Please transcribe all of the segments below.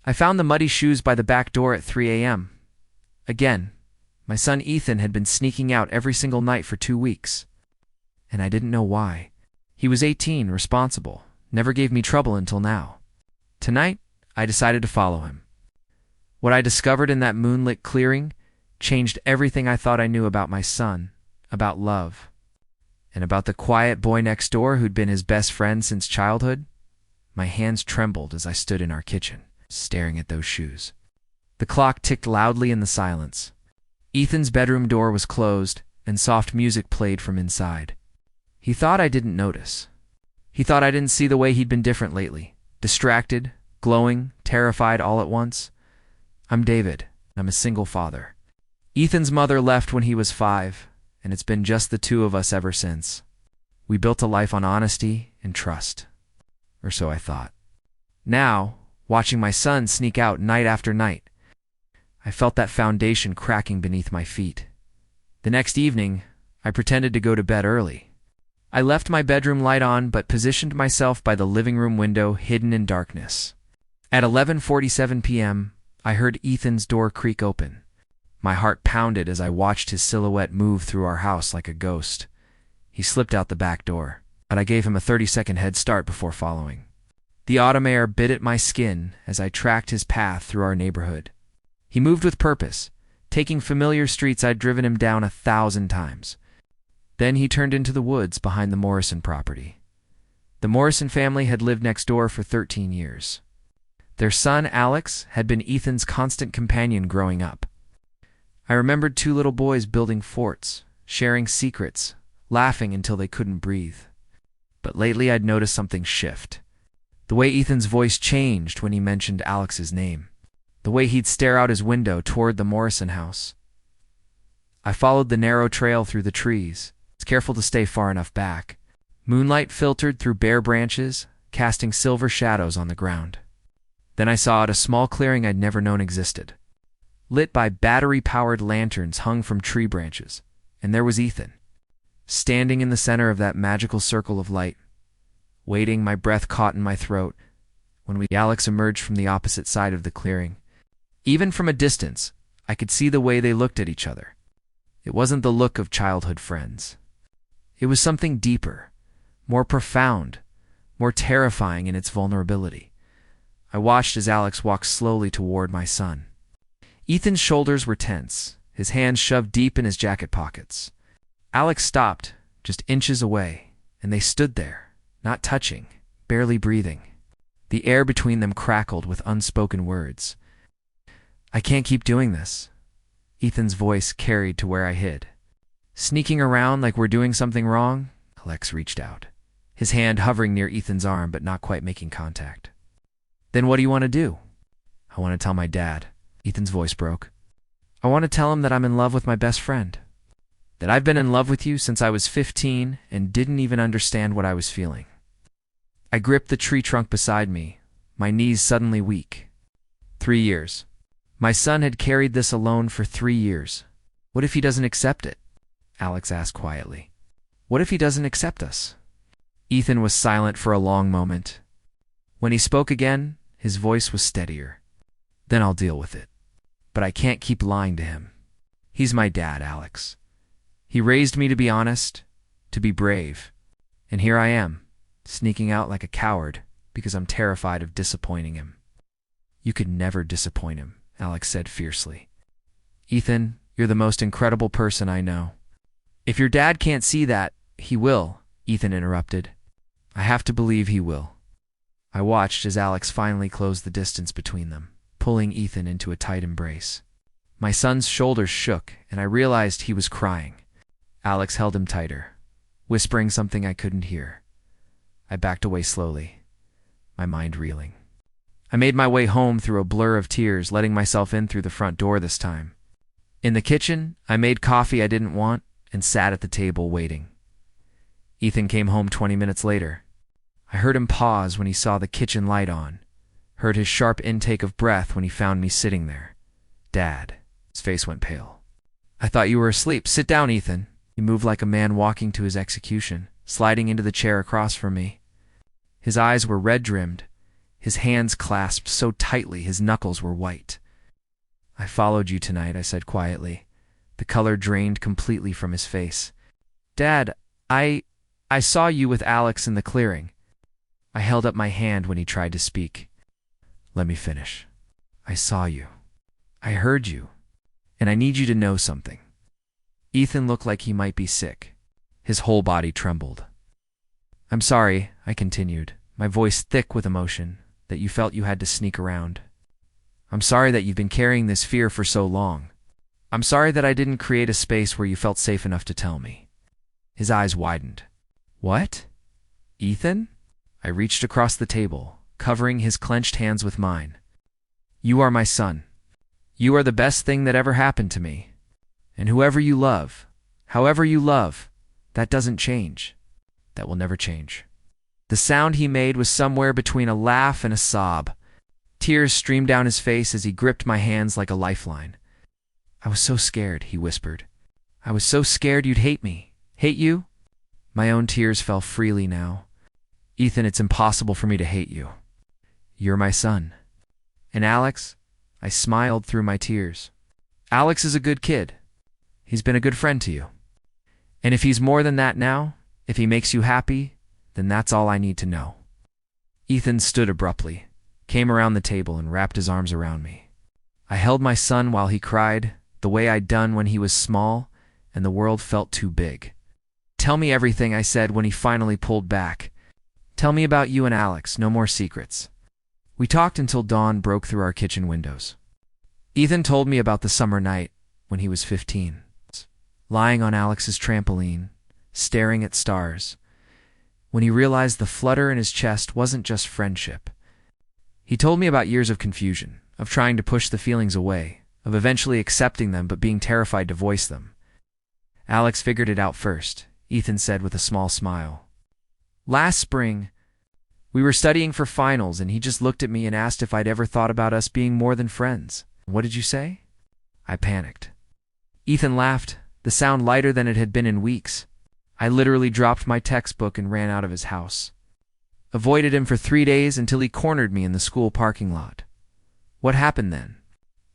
I found the muddy shoes by the back door at 3 a.m. Again, my son Ethan had been sneaking out every single night for 2 weeks. And I didn't know why. He was 18, responsible, never gave me trouble until now. Tonight, I decided to follow him. What I discovered in that moonlit clearing changed everything I thought I knew about my son, about love, and about the quiet boy next door who'd been his best friend since childhood. My hands trembled as I stood in our kitchen, staring at those shoes. The clock ticked loudly in the silence. Ethan's bedroom door was closed, and soft music played from inside. He thought I didn't notice. He thought I didn't see the way he'd been different lately. Distracted, glowing, terrified all at once. I'm David. I'm a single father. Ethan's mother left when he was 5, and it's been just the two of us ever since. We built a life on honesty and trust. Or so I thought. Now, watching my son sneak out night after night, I felt that foundation cracking beneath my feet. The next evening, I pretended to go to bed early. I left my bedroom light on but positioned myself by the living room window, hidden in darkness. At 11:47 p.m., I heard Ethan's door creak open. My heart pounded as I watched his silhouette move through our house like a ghost. He slipped out the back door, but I gave him a 30-second head start before following. The autumn air bit at my skin as I tracked his path through our neighborhood. He moved with purpose, taking familiar streets I'd driven him down 1,000 times. Then he turned into the woods behind the Morrison property. The Morrison family had lived next door for 13 years. Their son, Alex, had been Ethan's constant companion growing up. I remembered 2 little boys building forts, sharing secrets, laughing until they couldn't breathe. But lately I'd noticed something shift. The way Ethan's voice changed when he mentioned Alex's name. The way he'd stare out his window toward the Morrison house. I followed the narrow trail through the trees, careful to stay far enough back. Moonlight filtered through bare branches, casting silver shadows on the ground. Then I saw a small clearing I'd never known existed, lit by battery-powered lanterns hung from tree branches, and there was Ethan, standing in the center of that magical circle of light, waiting, my breath caught in my throat, when Alex emerged from the opposite side of the clearing. Even from a distance, I could see the way they looked at each other. It wasn't the look of childhood friends. It was something deeper, more profound, more terrifying in its vulnerability. I watched as Alex walked slowly toward my son. Ethan's shoulders were tense, his hands shoved deep in his jacket pockets. Alex stopped, just inches away, and they stood there, not touching, barely breathing. The air between them crackled with unspoken words. I can't keep doing this. Ethan's voice carried to where I hid. Sneaking around like we're doing something wrong? Alex reached out, his hand hovering near Ethan's arm but not quite making contact. Then what do you want to do? I want to tell my dad. Ethan's voice broke. I want to tell him that I'm in love with my best friend. That I've been in love with you since I was 15 and didn't even understand what I was feeling. I gripped the tree trunk beside me, my knees suddenly weak. 3 years. My son had carried this alone for 3 years. What if he doesn't accept it? Alex asked quietly. What if he doesn't accept us? Ethan was silent for a long moment. When he spoke again, his voice was steadier. Then I'll deal with it. But I can't keep lying to him. He's my dad, Alex. He raised me to be honest, to be brave. And here I am, sneaking out like a coward because I'm terrified of disappointing him. You could never disappoint him, Alex said fiercely. Ethan, you're the most incredible person I know. If your dad can't see that, he will, Ethan interrupted. I have to believe he will. I watched as Alex finally closed the distance between them, pulling Ethan into a tight embrace. My son's shoulders shook, and I realized he was crying. Alex held him tighter, whispering something I couldn't hear. I backed away slowly, my mind reeling. I made my way home through a blur of tears, letting myself in through the front door this time. In the kitchen, I made coffee I didn't want and sat at the table waiting. Ethan came home 20 minutes later. I heard him pause when he saw the kitchen light on, heard his sharp intake of breath when he found me sitting there. Dad. His face went pale. I thought you were asleep. Sit down, Ethan. He moved like a man walking to his execution, sliding into the chair across from me. His eyes were red-rimmed, his hands clasped so tightly his knuckles were white. "I followed you tonight," I said quietly. The color drained completely from his face. "Dad, I saw you with Alex in the clearing." I held up my hand when he tried to speak. "Let me finish. I saw you. I heard you. And I need you to know something." Ethan looked like he might be sick. His whole body trembled. "I'm sorry," I continued, my voice thick with emotion, "that you felt you had to sneak around. I'm sorry that you've been carrying this fear for so long. I'm sorry that I didn't create a space where you felt safe enough to tell me." His eyes widened. "What? Ethan?" I reached across the table, covering his clenched hands with mine. "You are my son. You are the best thing that ever happened to me. And whoever you love, however you love, that doesn't change. That will never change." The sound he made was somewhere between a laugh and a sob. Tears streamed down his face as he gripped my hands like a lifeline. "I was so scared," he whispered. "I was so scared you'd hate me. Hate you?" My own tears fell freely now. "Ethan, it's impossible for me to hate you. You're my son. And Alex," I smiled through my tears. "Alex is a good kid. He's been a good friend to you. And if he's more than that now, if he makes you happy, then that's all I need to know." Ethan stood abruptly, came around the table and wrapped his arms around me. I held my son while he cried, the way I'd done when he was small, and the world felt too big. "Tell me everything," I said when he finally pulled back. "Tell me about you and Alex, no more secrets." We talked until dawn broke through our kitchen windows. Ethan told me about the summer night when he was 15, lying on Alex's trampoline, staring at stars, when he realized the flutter in his chest wasn't just friendship. He told me about years of confusion, of trying to push the feelings away, of eventually accepting them but being terrified to voice them. "Alex figured it out first," Ethan said with a small smile. "Last spring, we were studying for finals and he just looked at me and asked if I'd ever thought about us being more than friends." "What did you say?" I panicked. Ethan laughed, the sound lighter than it had been in weeks. I literally dropped my textbook and ran out of his house. Avoided him for 3 days until he cornered me in the school parking lot. "What happened then?"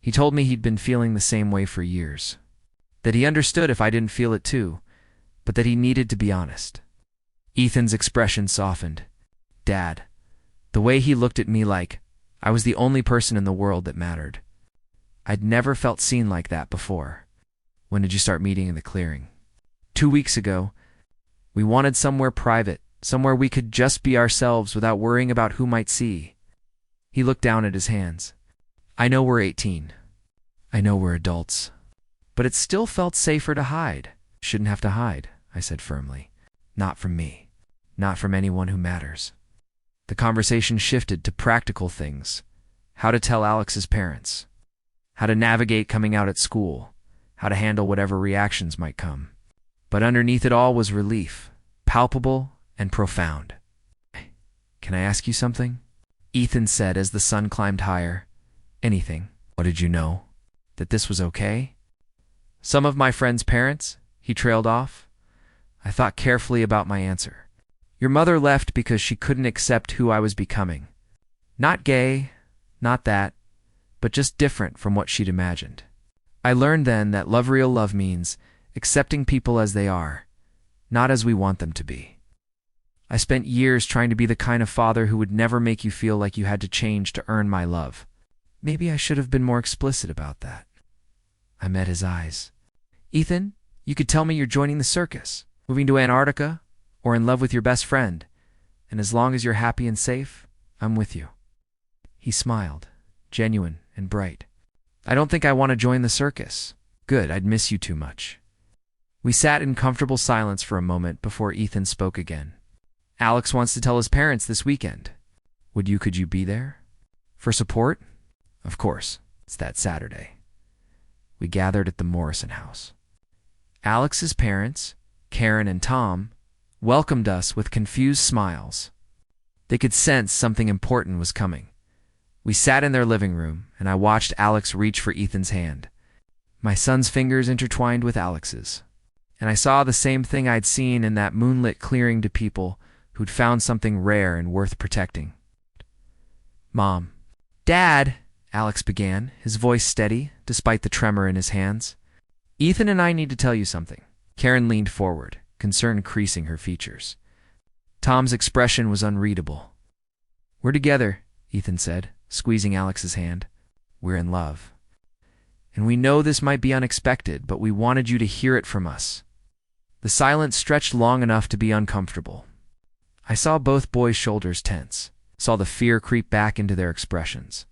He told me he'd been feeling the same way for years. That he understood if I didn't feel it too, but that he needed to be honest. Ethan's expression softened. "Dad," the way he looked at me like I was the only person in the world that mattered. I'd never felt seen like that before. "When did you start meeting in the clearing?" 2 weeks ago. We wanted somewhere private, somewhere we could just be ourselves without worrying about who might see." He looked down at his hands. "I know we're 18. I know we're adults. But it still felt safer to hide." "Shouldn't have to hide," I said firmly. "Not from me. Not from anyone who matters." The conversation shifted to practical things. How to tell Alex's parents. How to navigate coming out at school. How to handle whatever reactions might come. But underneath it all was relief, palpable and profound. "Can I ask you something?" Ethan said as the sun climbed higher. "Anything." "What did you know? That this was okay?" "Some of my friends' parents," he trailed off. I thought carefully about my answer. "Your mother left because she couldn't accept who I was becoming. Not gay, not that, but just different from what she'd imagined. I learned then that real love means accepting people as they are, not as we want them to be. I spent years trying to be the kind of father who would never make you feel like you had to change to earn my love. Maybe I should have been more explicit about that." I met his eyes. "Ethan, you could tell me you're joining the circus, moving to Antarctica, or in love with your best friend, and as long as you're happy and safe, I'm with you." He smiled, genuine and bright. "I don't think I want to join the circus. Good, I'd miss you too much." We sat in comfortable silence for a moment before Ethan spoke again. "Alex wants to tell his parents this weekend. Could you be there? For support?" "Of course, it's that Saturday." We gathered at the Morrison house. Alex's parents, Karen and Tom, welcomed us with confused smiles. They could sense something important was coming. We sat in their living room, and I watched Alex reach for Ethan's hand. My son's fingers intertwined with Alex's, and I saw the same thing I'd seen in that moonlit clearing to people who'd found something rare and worth protecting. Mom. Dad, Alex began, his voice steady, despite the tremor in his hands. Ethan and I need to tell you something. Karen leaned forward, concern creasing her features. Tom's expression was unreadable. We're together, Ethan said, squeezing Alex's hand. We're in love. And we know this might be unexpected, but we wanted you to hear it from us. The silence stretched long enough to be uncomfortable. I saw both boys' shoulders tense, saw the fear creep back into their expressions.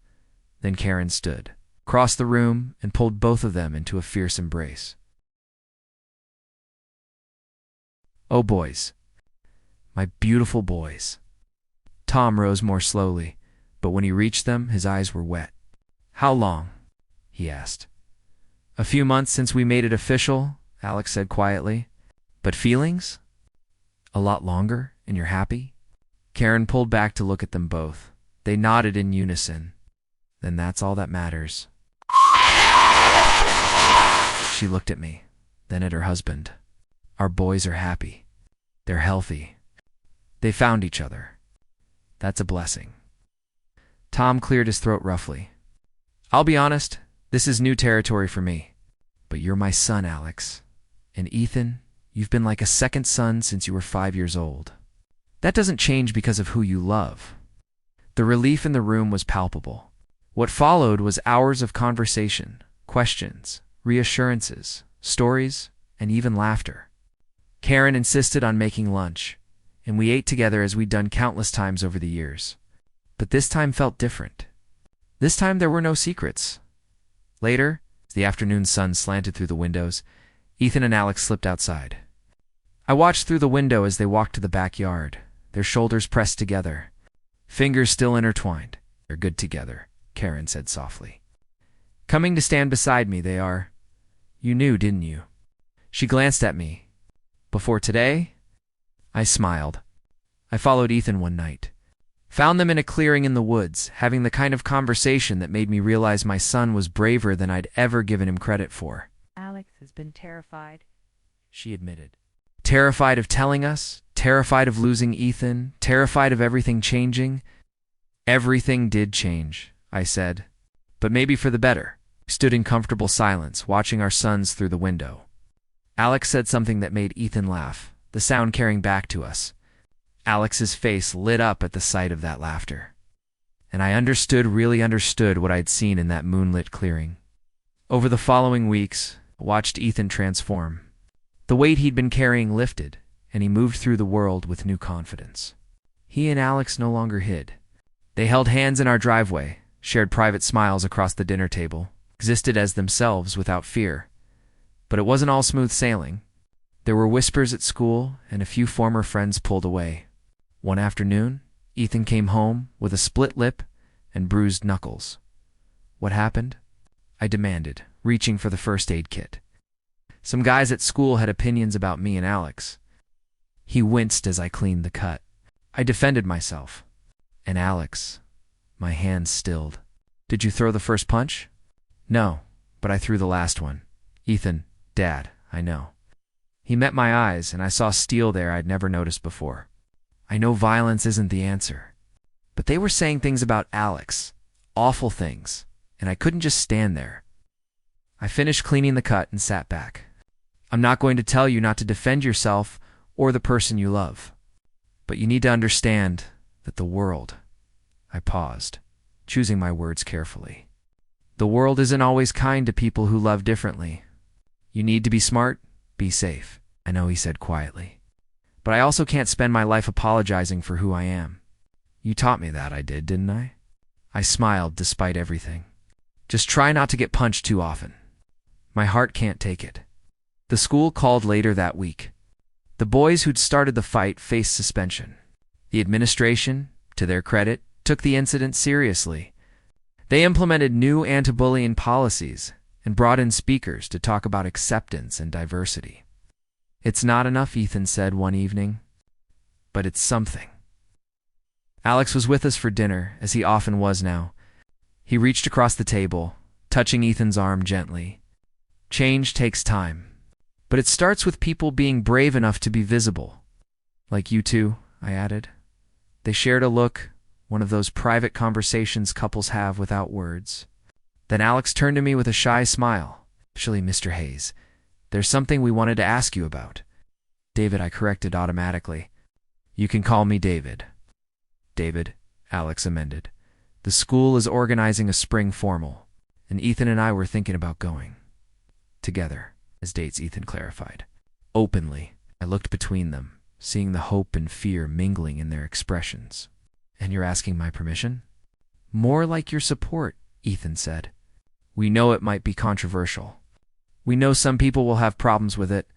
Then Karen stood, crossed the room, and pulled both of them into a fierce embrace. Oh, boys. My beautiful boys. Tom rose more slowly, but when he reached them, his eyes were wet. How long? He asked. A few months since we made it official, Alex said quietly. But feelings? A lot longer, and you're happy? Karen pulled back to look at them both. They nodded in unison. Then that's all that matters. She looked at me, then at her husband. Our boys are happy. They're healthy. They found each other. That's a blessing. Tom cleared his throat roughly. I'll be honest, this is new territory for me. But you're my son, Alex. And Ethan, you've been like a second son since you were 5 years old. That doesn't change because of who you love. The relief in the room was palpable. What followed was hours of conversation, questions, reassurances, stories, and even laughter. Karen insisted on making lunch, and we ate together as we'd done countless times over the years. But this time felt different. This time there were no secrets. Later, as the afternoon sun slanted through the windows, Ethan and Alex slipped outside. I watched through the window as they walked to the backyard, their shoulders pressed together, fingers still intertwined. They're good together, Karen said softly. Coming to stand beside me, they are. You knew, didn't you? She glanced at me. Before today? I smiled. I followed Ethan one night. Found them in a clearing in the woods, having the kind of conversation that made me realize my son was braver than I'd ever given him credit for. Alex has been terrified, she admitted. Terrified of telling us, terrified of losing Ethan, terrified of everything changing. Everything did change, I said. But maybe for the better. We stood in comfortable silence, watching our sons through the window. Alex said something that made Ethan laugh, the sound carrying back to us. Alex's face lit up at the sight of that laughter. And I really understood what I'd seen in that moonlit clearing. Over the following weeks, I watched Ethan transform. The weight he'd been carrying lifted, and he moved through the world with new confidence. He and Alex no longer hid. They held hands in our driveway, shared private smiles across the dinner table, existed as themselves without fear. But it wasn't all smooth sailing. There were whispers at school, and a few former friends pulled away. One afternoon, Ethan came home with a split lip and bruised knuckles. What happened? I demanded, reaching for the first aid kit. Some guys at school had opinions about me and Alex. He winced as I cleaned the cut. I defended myself. And Alex, my hands stilled. Did you throw the first punch? No, but I threw the last one. Ethan, Dad, I know. He met my eyes, and I saw steel there I'd never noticed before. I know violence isn't the answer. But they were saying things about Alex, awful things, and I couldn't just stand there. I finished cleaning the cut and sat back. I'm not going to tell you not to defend yourself or the person you love. But you need to understand that the world... I paused, choosing my words carefully. The world isn't always kind to people who love differently. You need to be smart, be safe, I know, he said quietly. But I also can't spend my life apologizing for who I am. You taught me that, I did, didn't I? I smiled despite everything. Just try not to get punched too often. My heart can't take it. The school called later that week. The boys who'd started the fight faced suspension. The administration, to their credit, took the incident seriously. They implemented new anti-bullying policies and brought in speakers to talk about acceptance and diversity. It's not enough, Ethan said one evening, but it's something. Alex was with us for dinner, as he often was now. He reached across the table, touching Ethan's arm gently. Change takes time, but it starts with people being brave enough to be visible. Like you two, I added. They shared a look, one of those private conversations couples have without words. Then Alex turned to me with a shy smile. Actually, Mr. Hayes, there's something we wanted to ask you about. David, I corrected automatically. You can call me David. David, Alex amended. The school is organizing a spring formal, and Ethan and I were thinking about going. Together, as dates Ethan clarified. Openly, I looked between them, seeing the hope and fear mingling in their expressions. And you're asking my permission? More like your support, Ethan said. We know it might be controversial. We know some people will have problems with it,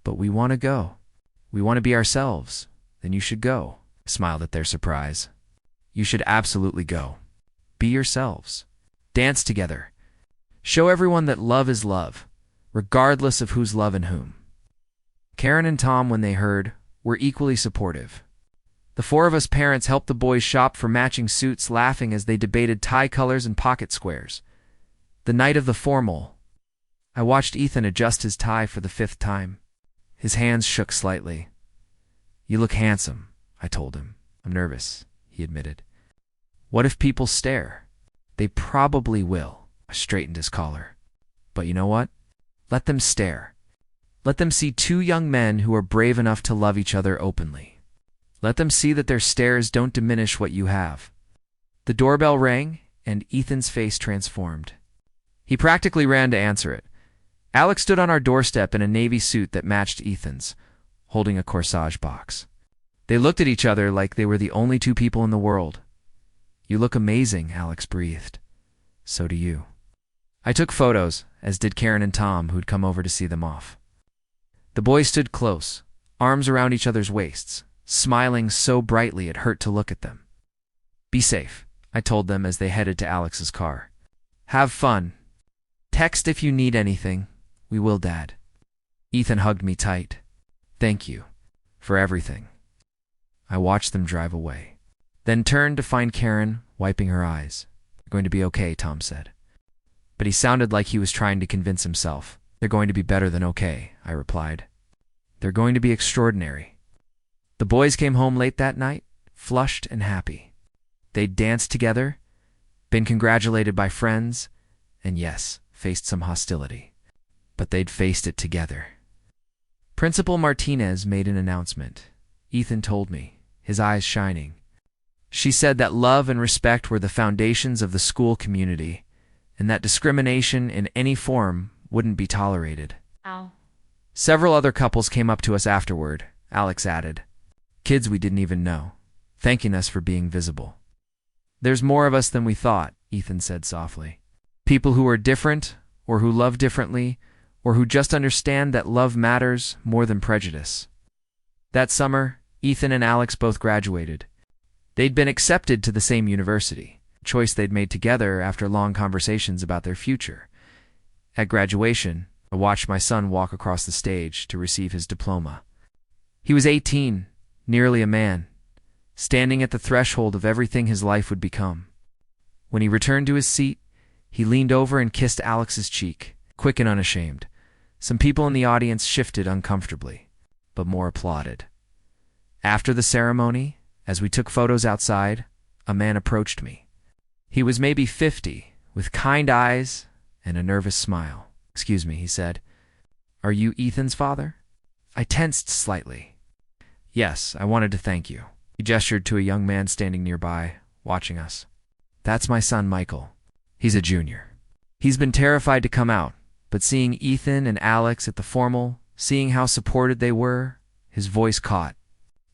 but we want to go. We want to be ourselves. Then you should go. I smiled at their surprise. You should absolutely go. Be yourselves. Dance together. Show everyone that love is love, regardless of who's loving whom. Karen and Tom, when they heard, were equally supportive. The four of us parents helped the boys shop for matching suits, laughing as they debated tie colors and pocket squares. The night of the formal, I watched Ethan adjust his tie for the 5th time. His hands shook slightly. You look handsome, I told him. I'm nervous, he admitted. What if people stare? They probably will. I straightened his collar. But you know what? Let them stare. Let them see two young men who are brave enough to love each other openly. Let them see that their stares don't diminish what you have. The doorbell rang, and Ethan's face transformed. He practically ran to answer it. Alex stood on our doorstep in a navy suit that matched Ethan's, holding a corsage box. They looked at each other like they were the only two people in the world. You look amazing, Alex breathed. So do you. I took photos, as did Karen and Tom, who'd come over to see them off. The boys stood close, arms around each other's waists, smiling so brightly it hurt to look at them. Be safe, I told them as they headed to Alex's car. Have fun. Text if you need anything. We will, Dad. Ethan hugged me tight. Thank you for everything. I watched them drive away, then turned to find Karen wiping her eyes. They're going to be okay, Tom said. But he sounded like he was trying to convince himself. They're going to be better than okay, I replied. They're going to be extraordinary. The boys came home late that night, flushed and happy. They'd danced together, been congratulated by friends, and yes, faced some hostility. But they'd faced it together. Principal Martinez made an announcement. Ethan told me, his eyes shining. She said that love and respect were the foundations of the school community, and that discrimination in any form wouldn't be tolerated. Ow. Several other couples came up to us afterward, Alex added. Kids we didn't even know, thanking us for being visible. There's more of us than we thought, Ethan said softly. People who are different, or who love differently, or who just understand that love matters more than prejudice. That summer, Ethan and Alex both graduated. They'd been accepted to the same university, a choice they'd made together after long conversations about their future. At graduation, I watched my son walk across the stage to receive his diploma. He was 18, nearly a man, standing at the threshold of everything his life would become. When he returned to his seat, he leaned over and kissed Alex's cheek, quick and unashamed. Some people in the audience shifted uncomfortably, but more applauded. After the ceremony, as we took photos outside, a man approached me. He was maybe 50, with kind eyes and a nervous smile. Excuse me, he said. Are you Ethan's father? I tensed slightly. Yes, I wanted to thank you. He gestured to a young man standing nearby, watching us. That's my son, Michael. He's a junior. He's been terrified to come out, but seeing Ethan and Alex at the formal, seeing how supported they were, his voice caught.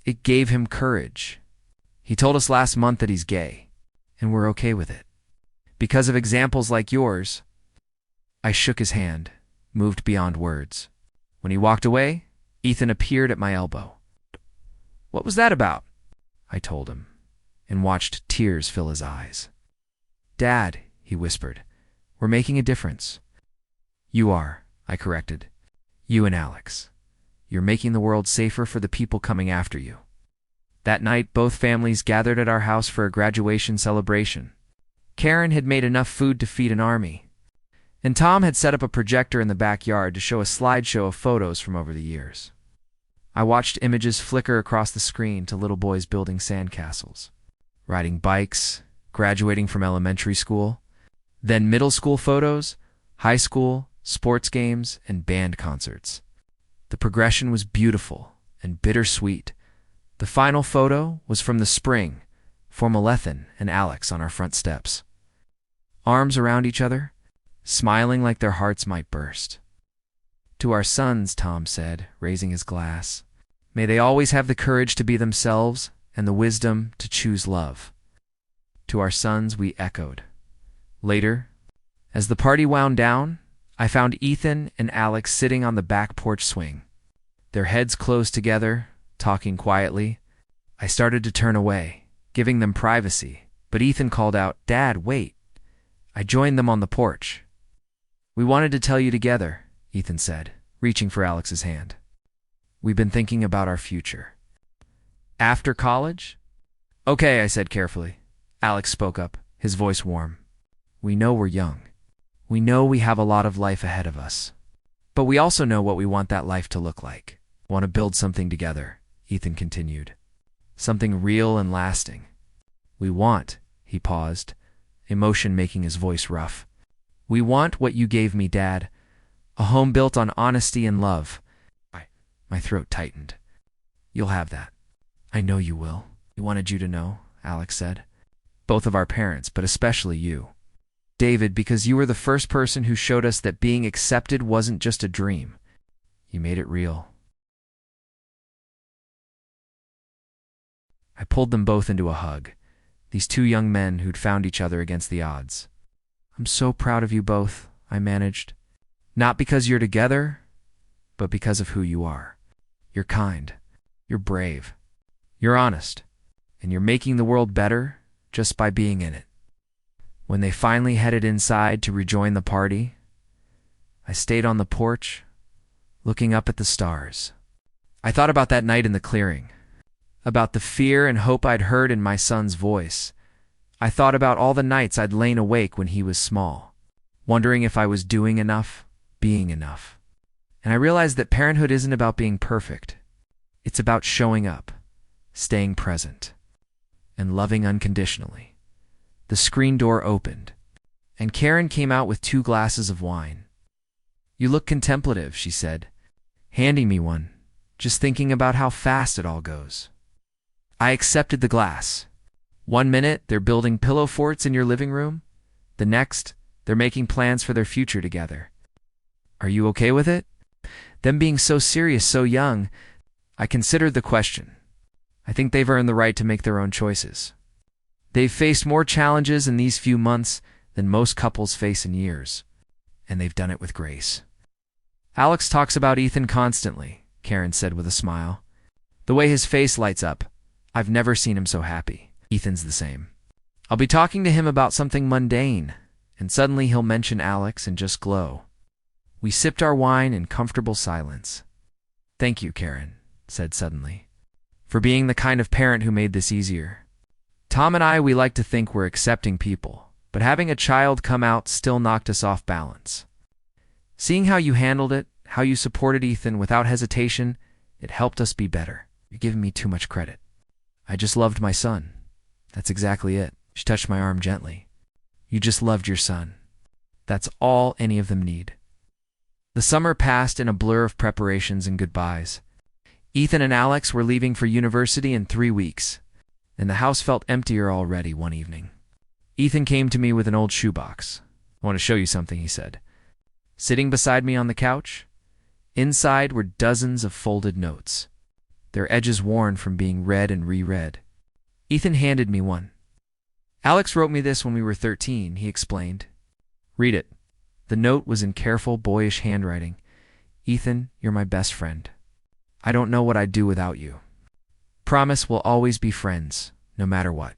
It gave him courage. He told us last month that he's gay, and we're okay with it. Because of examples like yours. I shook his hand, moved beyond words. When he walked away, Ethan appeared at my elbow. What was that about? I told him, and watched tears fill his eyes. Dad, he whispered, we're making a difference. You are, I corrected. You and Alex. You're making the world safer for the people coming after you. That night, both families gathered at our house for a graduation celebration. Karen had made enough food to feed an army, and Tom had set up a projector in the backyard to show a slideshow of photos from over the years. I watched images flicker across the screen to little boys building sandcastles, riding bikes, graduating from elementary school, then middle school photos, high school, sports games, and band concerts. The progression was beautiful and bittersweet. The final photo was from the spring, formal Ethan and Alex on our front steps. Arms around each other, smiling like their hearts might burst. To our sons, Tom said, raising his glass, may they always have the courage to be themselves and the wisdom to choose love. To our sons, we echoed. Later, as the party wound down, I found Ethan and Alex sitting on the back porch swing. Their heads closed together, talking quietly. I started to turn away, giving them privacy, but Ethan called out, "Dad, wait." I joined them on the porch. "We wanted to tell you together," Ethan said, reaching for Alex's hand. "We've been thinking about our future." "After college?" "Okay," I said carefully. Alex spoke up, his voice warm. "We know we're young. We know we have a lot of life ahead of us. But we also know what we want that life to look like. Want to build something together," Ethan continued. "Something real and lasting. We want," he paused, emotion making his voice rough. "We want what you gave me, Dad. A home built on honesty and love." My throat tightened. "You'll have that. I know you will. We wanted you to know," Alex said. "Both of our parents, but especially you. David, because you were the first person who showed us that being accepted wasn't just a dream. You made it real." I pulled them both into a hug, these two young men who'd found each other against the odds. "I'm so proud of you both," I managed. "Not because you're together, but because of who you are. You're kind, you're brave, you're honest, and you're making the world better just by being in it." When they finally headed inside to rejoin the party, I stayed on the porch, looking up at the stars. I thought about that night in the clearing, about the fear and hope I'd heard in my son's voice. I thought about all the nights I'd lain awake when he was small, wondering if I was doing enough, being enough. And I realized that parenthood isn't about being perfect. It's about showing up, staying present, and loving unconditionally. The screen door opened, and Karen came out with 2 glasses of wine. "You look contemplative," she said, handing me one, "just thinking about how fast it all goes." I accepted the glass. One minute, they're building pillow forts in your living room. The next, they're making plans for their future together. Are you okay with it? Them being so serious so young, I considered the question. I think they've earned the right to make their own choices. They've faced more challenges in these few months than most couples face in years, and they've done it with grace. "Alex talks about Ethan constantly," Karen said with a smile. "The way his face lights up, I've never seen him so happy. Ethan's the same. I'll be talking to him about something mundane, and suddenly he'll mention Alex and just glow." We sipped our wine in comfortable silence. "Thank you," Karen said suddenly, "for being the kind of parent who made this easier. Tom and I, we like to think we're accepting people, but having a child come out still knocked us off balance. Seeing how you handled it, how you supported Ethan without hesitation, it helped us be better. You're giving me too much credit. I just loved my son. That's exactly it." She touched my arm gently. "You just loved your son. That's all any of them need." The summer passed in a blur of preparations and goodbyes. Ethan and Alex were leaving for university in 3 weeks, and the house felt emptier already one evening. Ethan came to me with an old shoebox. "I want to show you something," he said. Sitting beside me on the couch, inside were dozens of folded notes, their edges worn from being read and reread. Ethan handed me one. "Alex wrote me this when we were 13, he explained. Read it." The note was in careful, boyish handwriting. "Ethan, you're my best friend. I don't know what I'd do without you. Promise we'll always be friends, no matter what."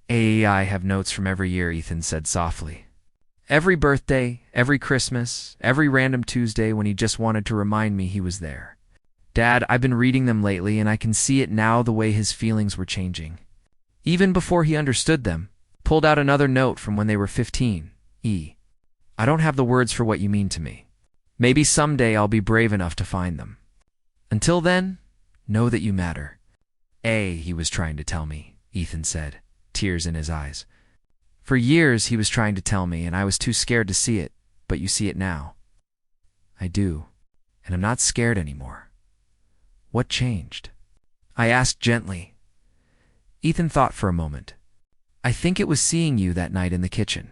"I have notes from every year," Ethan said softly. "Every birthday, every Christmas, every random Tuesday when he just wanted to remind me he was there. Dad, I've been reading them lately, and I can see it now the way his feelings were changing. Even before he understood them, pulled out another note from when they were 15. I don't have the words for what you mean to me. Maybe someday I'll be brave enough to find them. Until then, know that you matter." He was trying to tell me, Ethan said, tears in his eyes. For years he was trying to tell me, and I was too scared to see it, but you see it now. I do, and I'm not scared anymore. What changed? I asked gently. Ethan thought for a moment. I think it was seeing you that night in the kitchen.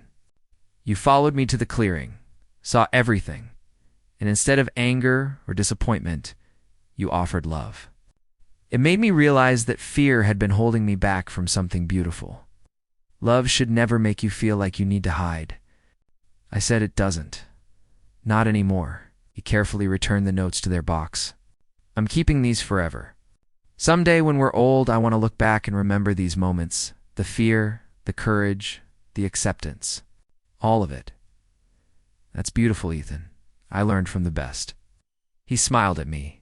You followed me to the clearing, saw everything, and instead of anger or disappointment, you offered love. It made me realize that fear had been holding me back from something beautiful. Love should never make you feel like you need to hide. I said it doesn't. Not anymore. He carefully returned the notes to their box. I'm keeping these forever. Someday when we're old, I want to look back and remember these moments. The fear, the courage, the acceptance. All of it. That's beautiful, Ethan. I learned from the best. He smiled at me.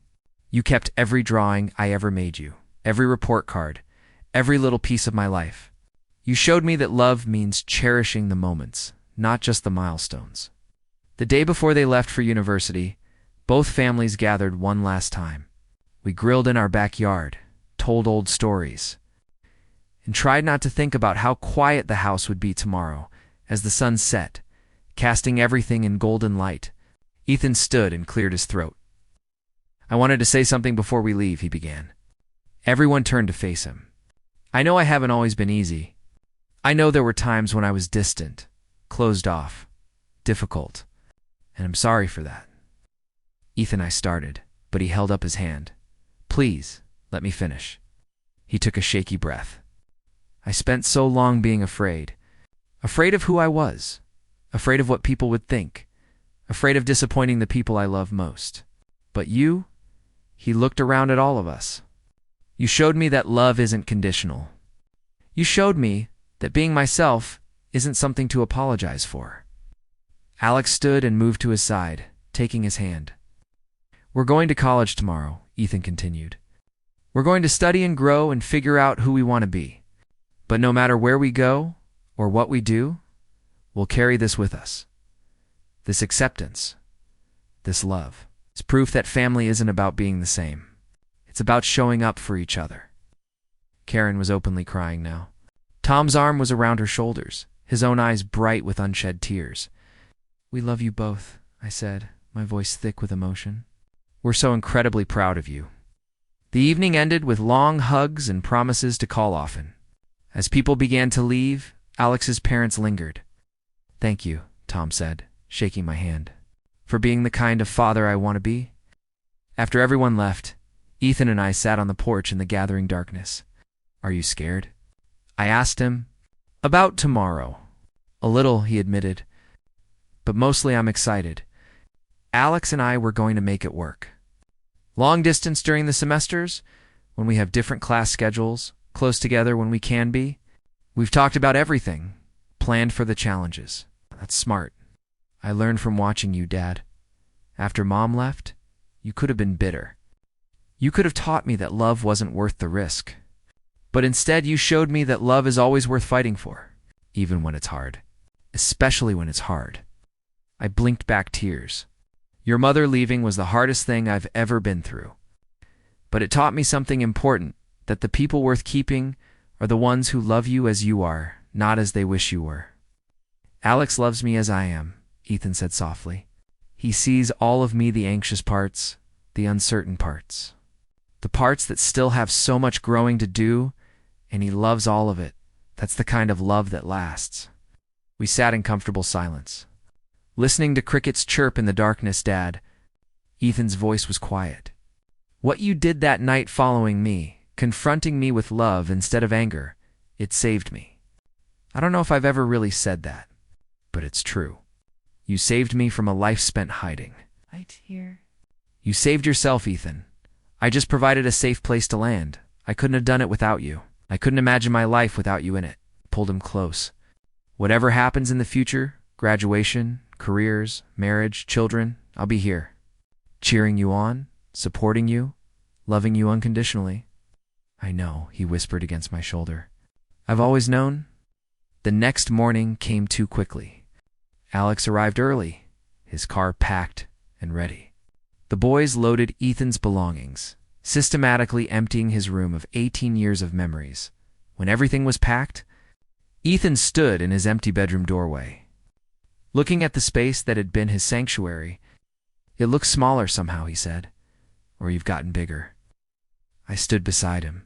You kept every drawing I ever made you, every report card, every little piece of my life. You showed me that love means cherishing the moments, not just the milestones. The day before they left for university, both families gathered one last time. We grilled in our backyard, told old stories, and tried not to think about how quiet the house would be tomorrow as the sun set, casting everything in golden light. Ethan stood and cleared his throat. I wanted to say something before we leave, he began. Everyone turned to face him. I know I haven't always been easy. I know there were times when I was distant, closed off, difficult, and I'm sorry for that. Ethan, I started, but he held up his hand. Please, let me finish. He took a shaky breath. I spent so long being afraid. Afraid of who I was. Afraid of what people would think. Afraid of disappointing the people I love most. But you, he looked around at all of us. You showed me that love isn't conditional. You showed me that being myself isn't something to apologize for. Alex stood and moved to his side, taking his hand. We're going to college tomorrow, Ethan continued. We're going to study and grow and figure out who we want to be. But no matter where we go or what we do, we'll carry this with us. This acceptance, this love. It's proof that family isn't about being the same. It's about showing up for each other. Karen was openly crying now. Tom's arm was around her shoulders, his own eyes bright with unshed tears. We love you both, I said, my voice thick with emotion. We're so incredibly proud of you. The evening ended with long hugs and promises to call often. As people began to leave, Alex's parents lingered. Thank you, Tom said, shaking my hand, for being the kind of father I want to be. After everyone left, Ethan and I sat on the porch in the gathering darkness. Are you scared? I asked him. About tomorrow. A little, he admitted. But mostly I'm excited. Alex and I were going to make it work. Long distance during the semesters, when we have different class schedules, close together when we can be. We've talked about everything, planned for the challenges. That's smart. I learned from watching you, Dad. After Mom left, you could have been bitter. You could have taught me that love wasn't worth the risk. But instead you showed me that love is always worth fighting for, even when it's hard. Especially when it's hard. I blinked back tears. Your mother leaving was the hardest thing I've ever been through. But it taught me something important, that the people worth keeping are the ones who love you as you are, not as they wish you were. Alex loves me as I am, Ethan said softly. He sees all of me, the anxious parts, the uncertain parts, the parts that still have so much growing to do, and he loves all of it. That's the kind of love that lasts. We sat in comfortable silence. Listening to crickets chirp in the darkness, Dad. Ethan's voice was quiet. What you did that night following me, confronting me with love instead of anger, it saved me. I don't know if I've ever really said that, but it's true. You saved me from a life spent hiding. Right here. You saved yourself, Ethan. I just provided a safe place to land. I couldn't have done it without you. I couldn't imagine my life without you in it. Pulled him close. Whatever happens in the future, graduation, careers, marriage, children, I'll be here. Cheering you on, supporting you, loving you unconditionally. I know, he whispered against my shoulder. I've always known. The next morning came too quickly. Alex arrived early, his car packed and ready. The boys loaded Ethan's belongings, systematically emptying his room of 18 years of memories. When everything was packed, Ethan stood in his empty bedroom doorway, looking at the space that had been his sanctuary. "It looks smaller somehow," he said. "Or you've gotten bigger." I stood beside him.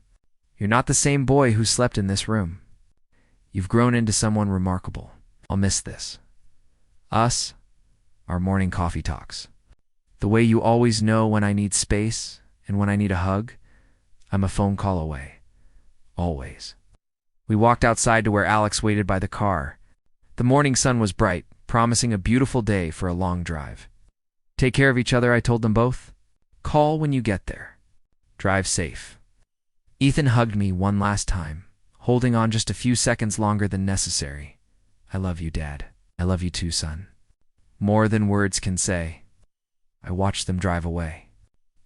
"You're not the same boy who slept in this room. You've grown into someone remarkable. I'll miss this. Us, our morning coffee talks. The way you always know when I need space and when I need a hug. I'm a phone call away. Always." We walked outside to where Alex waited by the car. The morning sun was bright, promising a beautiful day for a long drive. "Take care of each other," I told them both. "Call when you get there. Drive safe." Ethan hugged me one last time, holding on just a few seconds longer than necessary. "I love you, Dad. I love you too, son." More than words can say. I watched them drive away,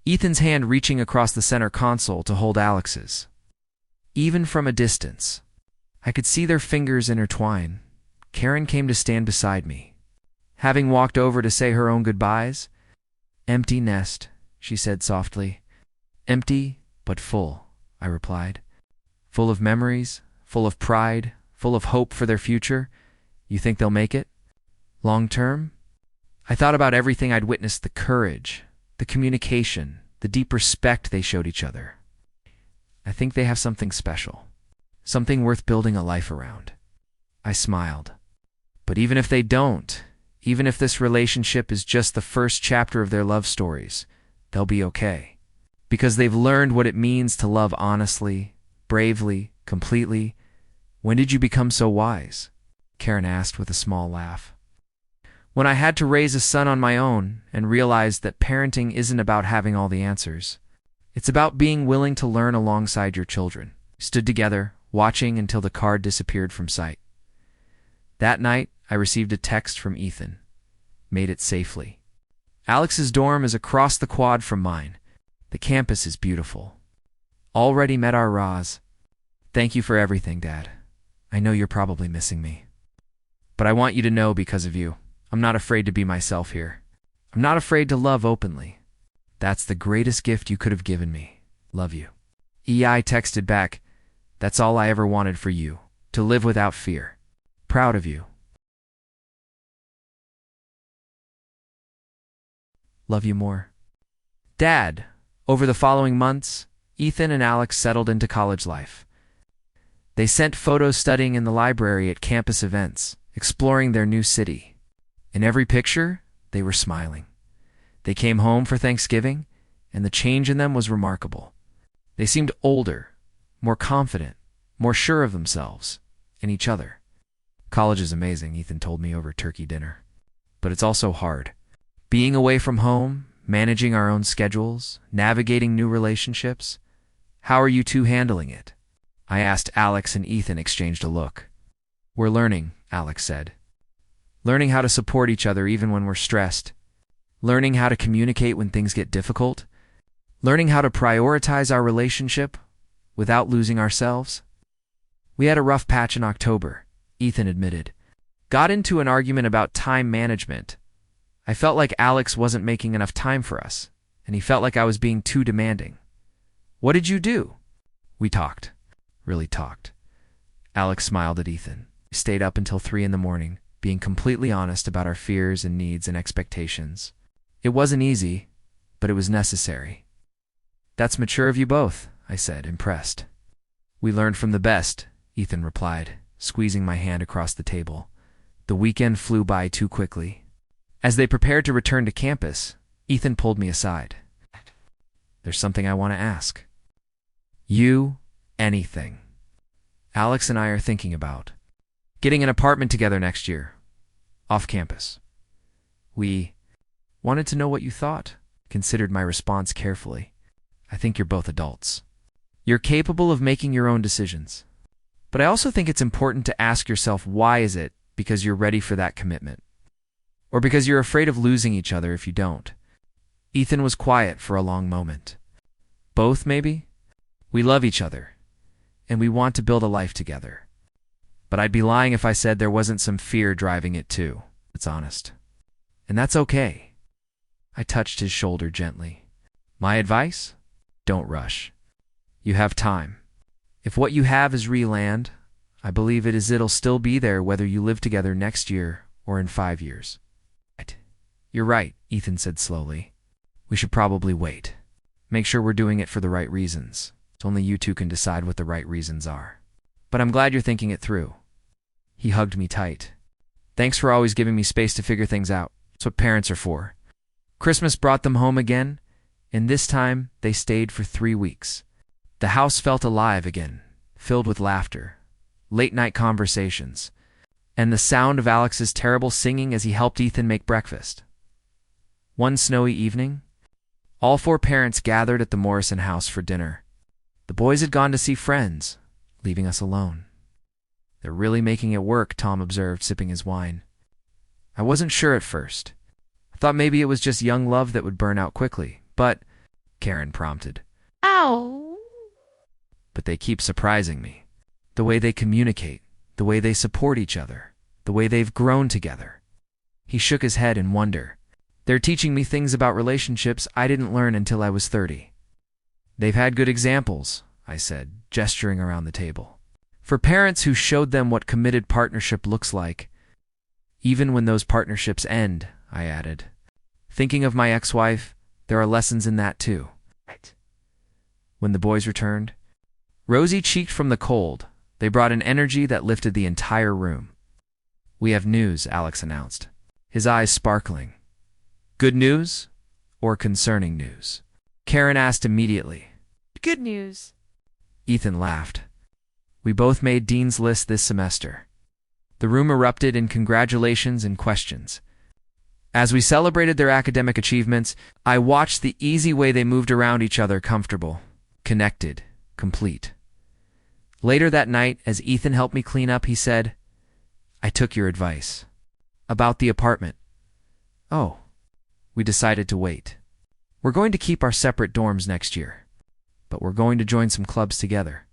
Ethan's hand reaching across the center console to hold Alex's. Even from a distance, I could see their fingers intertwine. Karen came to stand beside me, having walked over to say her own goodbyes. "Empty nest," she said softly. "Empty, but full," I replied. "Full of memories, full of pride, full of hope for their future. You think they'll make it? Long term?" I thought about everything I'd witnessed, the courage, the communication, the deep respect they showed each other. I think they have something special, something worth building a life around. I smiled. But even if they don't, even if this relationship is just the first chapter of their love stories, they'll be okay. Because they've learned what it means to love honestly, bravely, completely. "When did you become so wise?" Karen asked with a small laugh. "When I had to raise a son on my own and realized that parenting isn't about having all the answers. It's about being willing to learn alongside your children." We stood together, watching until the car disappeared from sight. That night, I received a text from Ethan. "Made it safely. Alex's dorm is across the quad from mine. The campus is beautiful. Already met our Roz. Thank you for everything, Dad. I know you're probably missing me. But I want you to know because of you, I'm not afraid to be myself here. I'm not afraid to love openly. That's the greatest gift you could have given me. Love you." EI texted back, "That's all I ever wanted for you, to live without fear. Proud of you. Love you more." Dad. Over the following months, Ethan and Alex settled into college life. They sent photos studying in the library at campus events, exploring their new city. In every picture, they were smiling. They came home for Thanksgiving, and the change in them was remarkable. They seemed older, more confident, more sure of themselves and each other. "College is amazing," Ethan told me over turkey dinner. "But it's also hard. Being away from home, managing our own schedules, navigating new relationships. How are you two handling it?" I asked. Alex and Ethan exchanged a look. "We're learning," Alex said. "Learning how to support each other even when we're stressed. Learning how to communicate when things get difficult. Learning how to prioritize our relationship without losing ourselves." "We had a rough patch in October," Ethan admitted. "Got into an argument about time management. I felt like Alex wasn't making enough time for us, and he felt like I was being too demanding. What did you do?" "We talked. Really talked." Alex smiled at Ethan. "We stayed up until 3 in the morning, being completely honest about our fears and needs and expectations. It wasn't easy, but it was necessary." "That's mature of you both," I said, impressed. "We learned from the best," Ethan replied, squeezing my hand across the table. The weekend flew by too quickly. As they prepared to return to campus, Ethan pulled me aside. "There's something I want to ask." "You, anything." "Alex and I are thinking about getting an apartment together next year, off campus. We wanted to know what you thought." Considered my response carefully. "I think you're both adults. You're capable of making your own decisions. But I also think it's important to ask yourself, why is it because you're ready for that commitment? Or because you're afraid of losing each other if you don't?" Ethan was quiet for a long moment. "Both, maybe. We love each other, and we want to build a life together. But I'd be lying if I said there wasn't some fear driving it too. It's honest. And that's okay." I touched his shoulder gently. "My advice? Don't rush. You have time. If what you have is re-land, I believe it'll still be there whether you live together next year or in 5 years. You're right, Ethan said slowly. We should probably wait. Make sure we're doing it for the right reasons. Only you two can decide what the right reasons are. But I'm glad you're thinking it through. He hugged me tight. Thanks for always giving me space to figure things out. It's what parents are for. Christmas brought them home again, and this time they stayed for 3 weeks. The house felt alive again, filled with laughter, late-night conversations, and the sound of Alex's terrible singing as he helped Ethan make breakfast. One snowy evening, all 4 parents gathered at the Morrison house for dinner. The boys had gone to see friends, leaving us alone. They're really making it work, Tom observed, sipping his wine. I wasn't sure at first. I thought maybe it was just young love that would burn out quickly, but, Karen prompted. Ow! But they keep surprising me. The way they communicate, the way they support each other, the way they've grown together. He shook his head in wonder. They're teaching me things about relationships I didn't learn until I was 30. They've had good examples, I said, gesturing around the table. For parents who showed them what committed partnership looks like. Even when those partnerships end, I added. Thinking of my ex-wife, there are lessons in that too. When the boys returned, rosy-cheeked from the cold, they brought an energy that lifted the entire room. We have news, Alex announced, his eyes sparkling. Good news or concerning news? Karen asked immediately. Good news. Ethan laughed. We both made Dean's List this semester. The room erupted in congratulations and questions. As we celebrated their academic achievements, I watched the easy way they moved around each other, comfortable, connected, complete. Later that night, as Ethan helped me clean up, he said, I took your advice. About the apartment. Oh, we decided to wait. We're going to keep our separate dorms next year, but we're going to join some clubs together.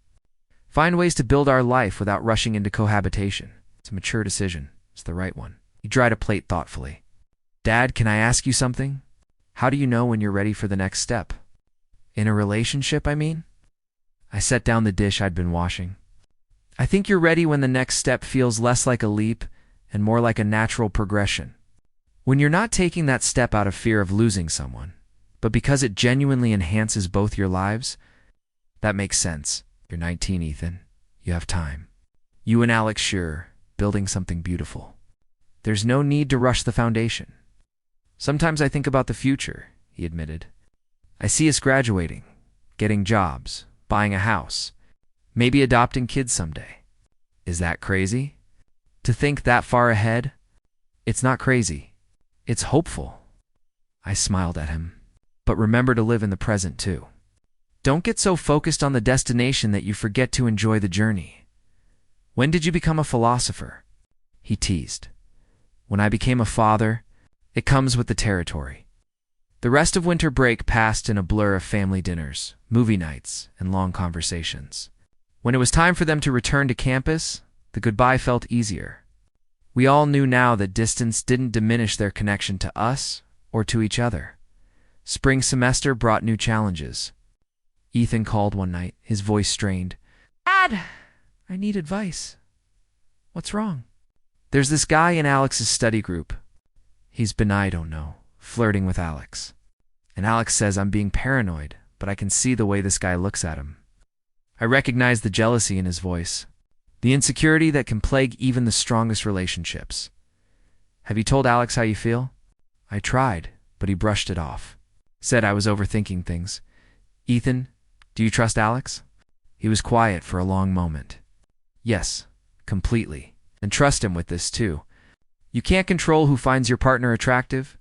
Find ways to build our life without rushing into cohabitation. It's a mature decision. It's the right one. He dried a plate thoughtfully. Dad, can I ask you something? How do you know when you're ready for the next step? In a relationship, I mean? I set down the dish I'd been washing. I think you're ready when the next step feels less like a leap and more like a natural progression. When you're not taking that step out of fear of losing someone, but because it genuinely enhances both your lives. That makes sense. You're 19, Ethan. You have time. You and Alex sure, building something beautiful. There's no need to rush the foundation. Sometimes I think about the future, he admitted. I see us graduating, getting jobs, buying a house, maybe adopting kids someday. Is that crazy? To think that far ahead? It's not crazy. It's hopeful. I smiled at him. But remember to live in the present too. Don't get so focused on the destination that you forget to enjoy the journey. When did you become a philosopher? He teased. When I became a father, it comes with the territory. The rest of winter break passed in a blur of family dinners, movie nights, and long conversations. When it was time for them to return to campus, the goodbye felt easier. We all knew now that distance didn't diminish their connection to us or to each other. Spring semester brought new challenges. Ethan called one night, his voice strained. Dad, I need advice. What's wrong? There's this guy in Alex's study group. He's been, I don't know, flirting with Alex. And Alex says I'm being paranoid, but I can see the way this guy looks at him. I recognize the jealousy in his voice, the insecurity that can plague even the strongest relationships. Have you told Alex how you feel? I tried, but he brushed it off. Said I was overthinking things. Ethan, do you trust Alex? He was quiet for a long moment. Yes, completely. And trust him with this too. You can't control who finds your partner attractive.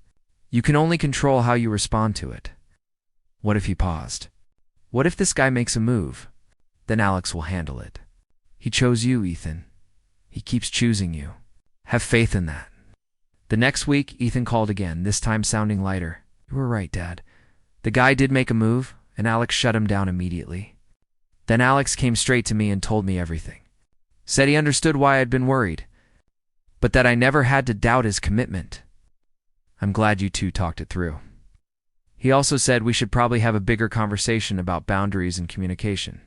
You can only control how you respond to it. What if he paused? What if this guy makes a move? Then Alex will handle it. He chose you, Ethan. He keeps choosing you. Have faith in that. The next week, Ethan called again, this time sounding lighter. You were right, Dad. The guy did make a move, and Alex shut him down immediately. Then Alex came straight to me and told me everything. Said he understood why I'd been worried, but that I never had to doubt his commitment. I'm glad you two talked it through. He also said we should probably have a bigger conversation about boundaries and communication.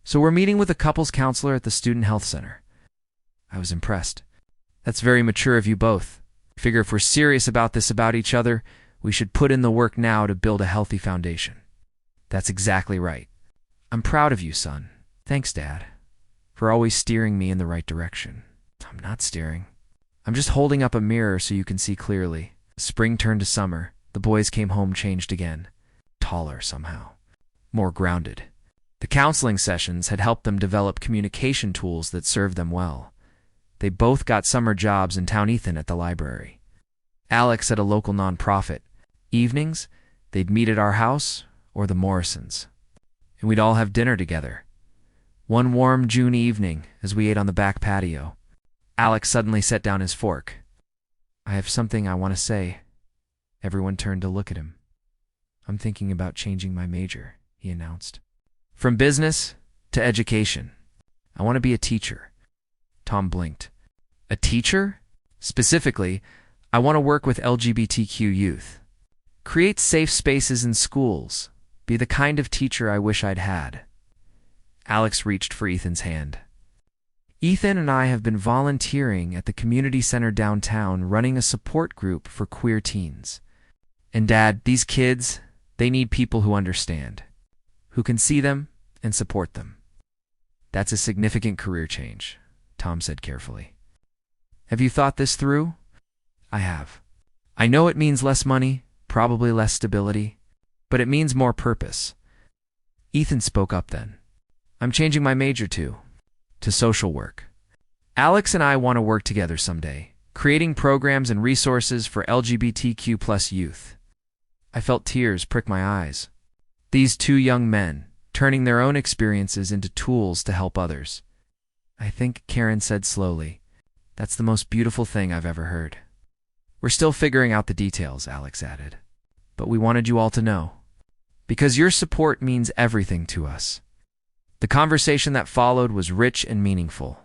So we're meeting with a couples counselor at the Student Health Center. I was impressed. That's very mature of you both. I figure if we're serious about this about each other, we should put in the work now to build a healthy foundation. That's exactly right. I'm proud of you, son. Thanks, Dad, for always steering me in the right direction. I'm not steering. I'm just holding up a mirror so you can see clearly. Spring turned to summer. The boys came home changed again. Taller somehow. More grounded. The counseling sessions had helped them develop communication tools that served them well. They both got summer jobs in town. Ethan at the library. Alex at a local nonprofit. Evenings, they'd meet at our house or the Morrisons. And we'd all have dinner together. One warm June evening, as we ate on the back patio, Alex suddenly set down his fork. I have something I want to say. Everyone turned to look at him. I'm thinking about changing my major, he announced. From business to education. I want to be a teacher. Tom blinked. A teacher? Specifically, I want to work with LGBTQ youth. Create safe spaces in schools. Be the kind of teacher I wish I'd had. Alex reached for Ethan's hand. Ethan and I have been volunteering at the community center downtown running a support group for queer teens. And Dad, these kids, they need people who understand, who can see them and support them. That's a significant career change, Tom said carefully. Have you thought this through? I have. I know it means less money, probably less stability, but it means more purpose. Ethan spoke up then. I'm changing my major to social work. Alex and I want to work together someday, creating programs and resources for LGBTQ plus youth. I felt tears prick my eyes. These two young men, turning their own experiences into tools to help others. I think, Karen said slowly, that's the most beautiful thing I've ever heard. We're still figuring out the details, Alex added. But we wanted you all to know. Because your support means everything to us. The conversation that followed was rich and meaningful.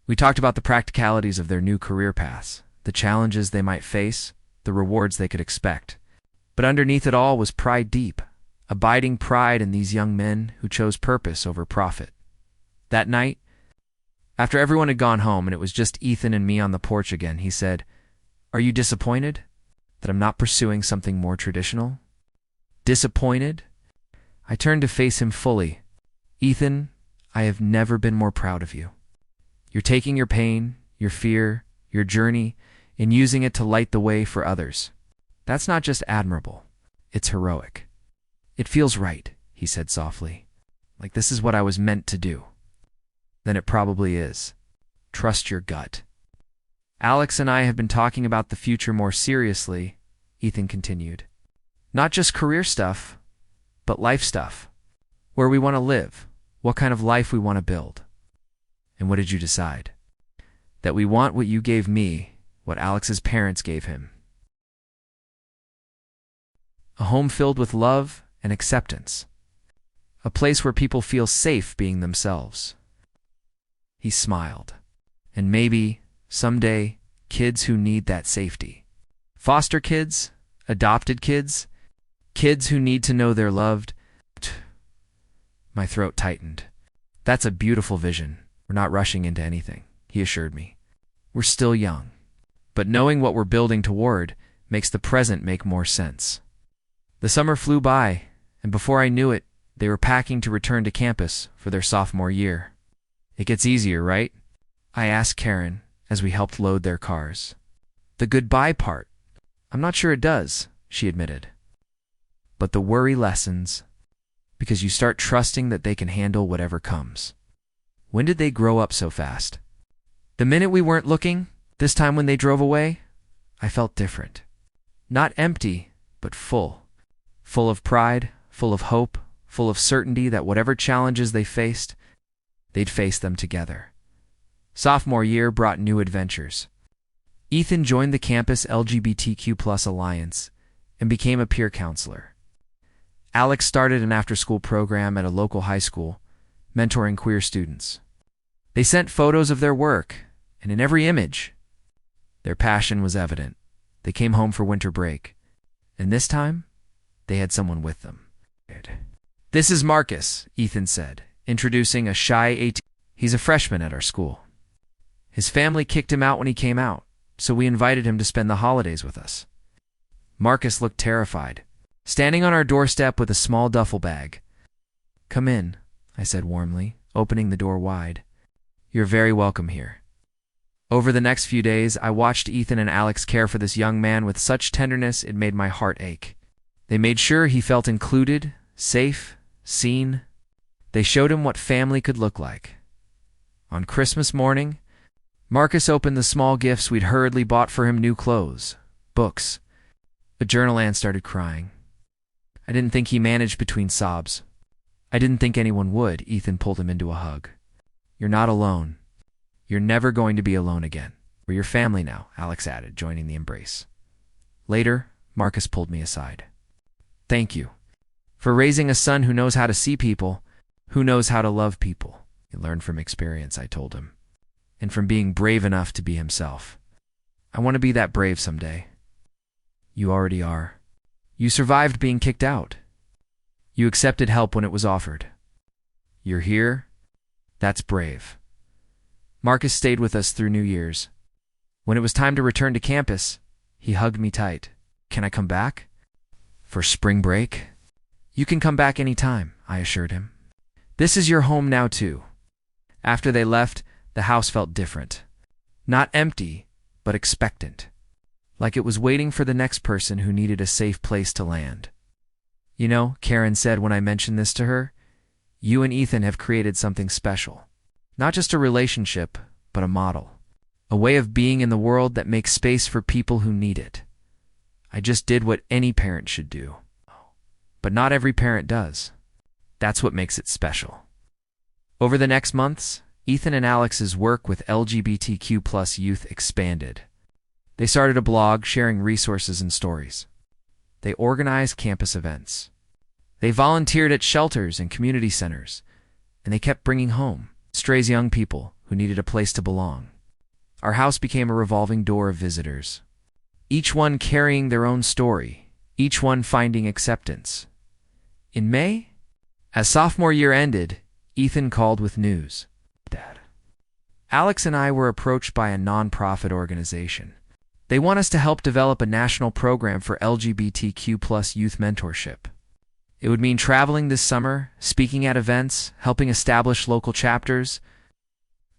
We talked about the practicalities of their new career paths, the challenges they might face, the rewards they could expect. But underneath it all was pride deep, abiding pride in these young men who chose purpose over profit. That night, after everyone had gone home and it was just Ethan and me on the porch again, he said, Are you disappointed that I'm not pursuing something more traditional? Disappointed? I turned to face him fully. Ethan, I have never been more proud of you. You're taking your pain, your fear, your journey, and using it to light the way for others. That's not just admirable, it's heroic. It feels right, he said softly, like this is what I was meant to do. Then it probably is. Trust your gut. Alex and I have been talking about the future more seriously, Ethan continued. Not just career stuff, but life stuff. Where we want to live, what kind of life we want to build. And what did you decide? That we want what you gave me, what Alex's parents gave him. A home filled with love and acceptance. A place where people feel safe being themselves. He smiled. And maybe, someday, kids who need that safety. Foster kids, adopted kids, kids who need to know they're loved. My throat tightened. That's a beautiful vision. We're not rushing into anything, he assured me. We're still young. But knowing what we're building toward makes the present make more sense. The summer flew by, and before I knew it, they were packing to return to campus for their sophomore year. It gets easier, right? I asked Karen as we helped load their cars. The goodbye part. I'm not sure it does, she admitted. But the worry lessens, because you start trusting that they can handle whatever comes. When did they grow up so fast? The minute we weren't looking, this time when they drove away, I felt different. Not empty, but full. Full of pride, full of hope, full of certainty that whatever challenges they faced, they'd face them together. Sophomore year brought new adventures. Ethan joined the campus LGBTQ+ Alliance and became a peer counselor. Alex started an after-school program at a local high school, mentoring queer students. They sent photos of their work, and in every image, their passion was evident. They came home for winter break, and this time, they had someone with them. This is Marcus, Ethan said, introducing a shy 18. He's a freshman at our school. His family kicked him out when he came out, so we invited him to spend the holidays with us. Marcus looked terrified, standing on our doorstep with a small duffel bag. "Come in," I said warmly, opening the door wide. "You're very welcome here." Over the next few days, I watched Ethan and Alex care for this young man with such tenderness it made my heart ache. They made sure he felt included, safe, seen. They showed him what family could look like. On Christmas morning, Marcus opened the small gifts we'd hurriedly bought for him: new clothes, books, a journal, and started crying. I didn't think he managed between sobs. I didn't think anyone would. Ethan pulled him into a hug. "You're not alone. You're never going to be alone again. We're your family now," Alex added, joining the embrace. Later, Marcus pulled me aside. "Thank you for raising a son who knows how to see people, who knows how to love people." He learned from experience, I told him, and from being brave enough to be himself. "I want to be that brave someday." "You already are. You survived being kicked out. You accepted help when it was offered. You're here. That's brave." Marcus stayed with us through New Year's. When it was time to return to campus, he hugged me tight. "Can I come back? For spring break?" "You can come back any time," I assured him. "This is your home now, too." After they left, the house felt different. Not empty, but expectant. Like it was waiting for the next person who needed a safe place to land. "You know," Karen said when I mentioned this to her, "you and Ethan have created something special. Not just a relationship, but a model. A way of being in the world that makes space for people who need it. I just did what any parent should do. But not every parent does. That's what makes it special." Over the next months, Ethan and Alex's work with LGBTQ+ youth expanded. They started a blog sharing resources and stories. They organized campus events. They volunteered at shelters and community centers, and they kept bringing home strays young people who needed a place to belong. Our house became a revolving door of visitors, each one carrying their own story, each one finding acceptance. In May, as sophomore year ended, Ethan called with news. "Dad, Alex and I were approached by a nonprofit organization. They want us to help develop a national program for LGBTQ+ youth mentorship. It would mean traveling this summer, speaking at events, helping establish local chapters."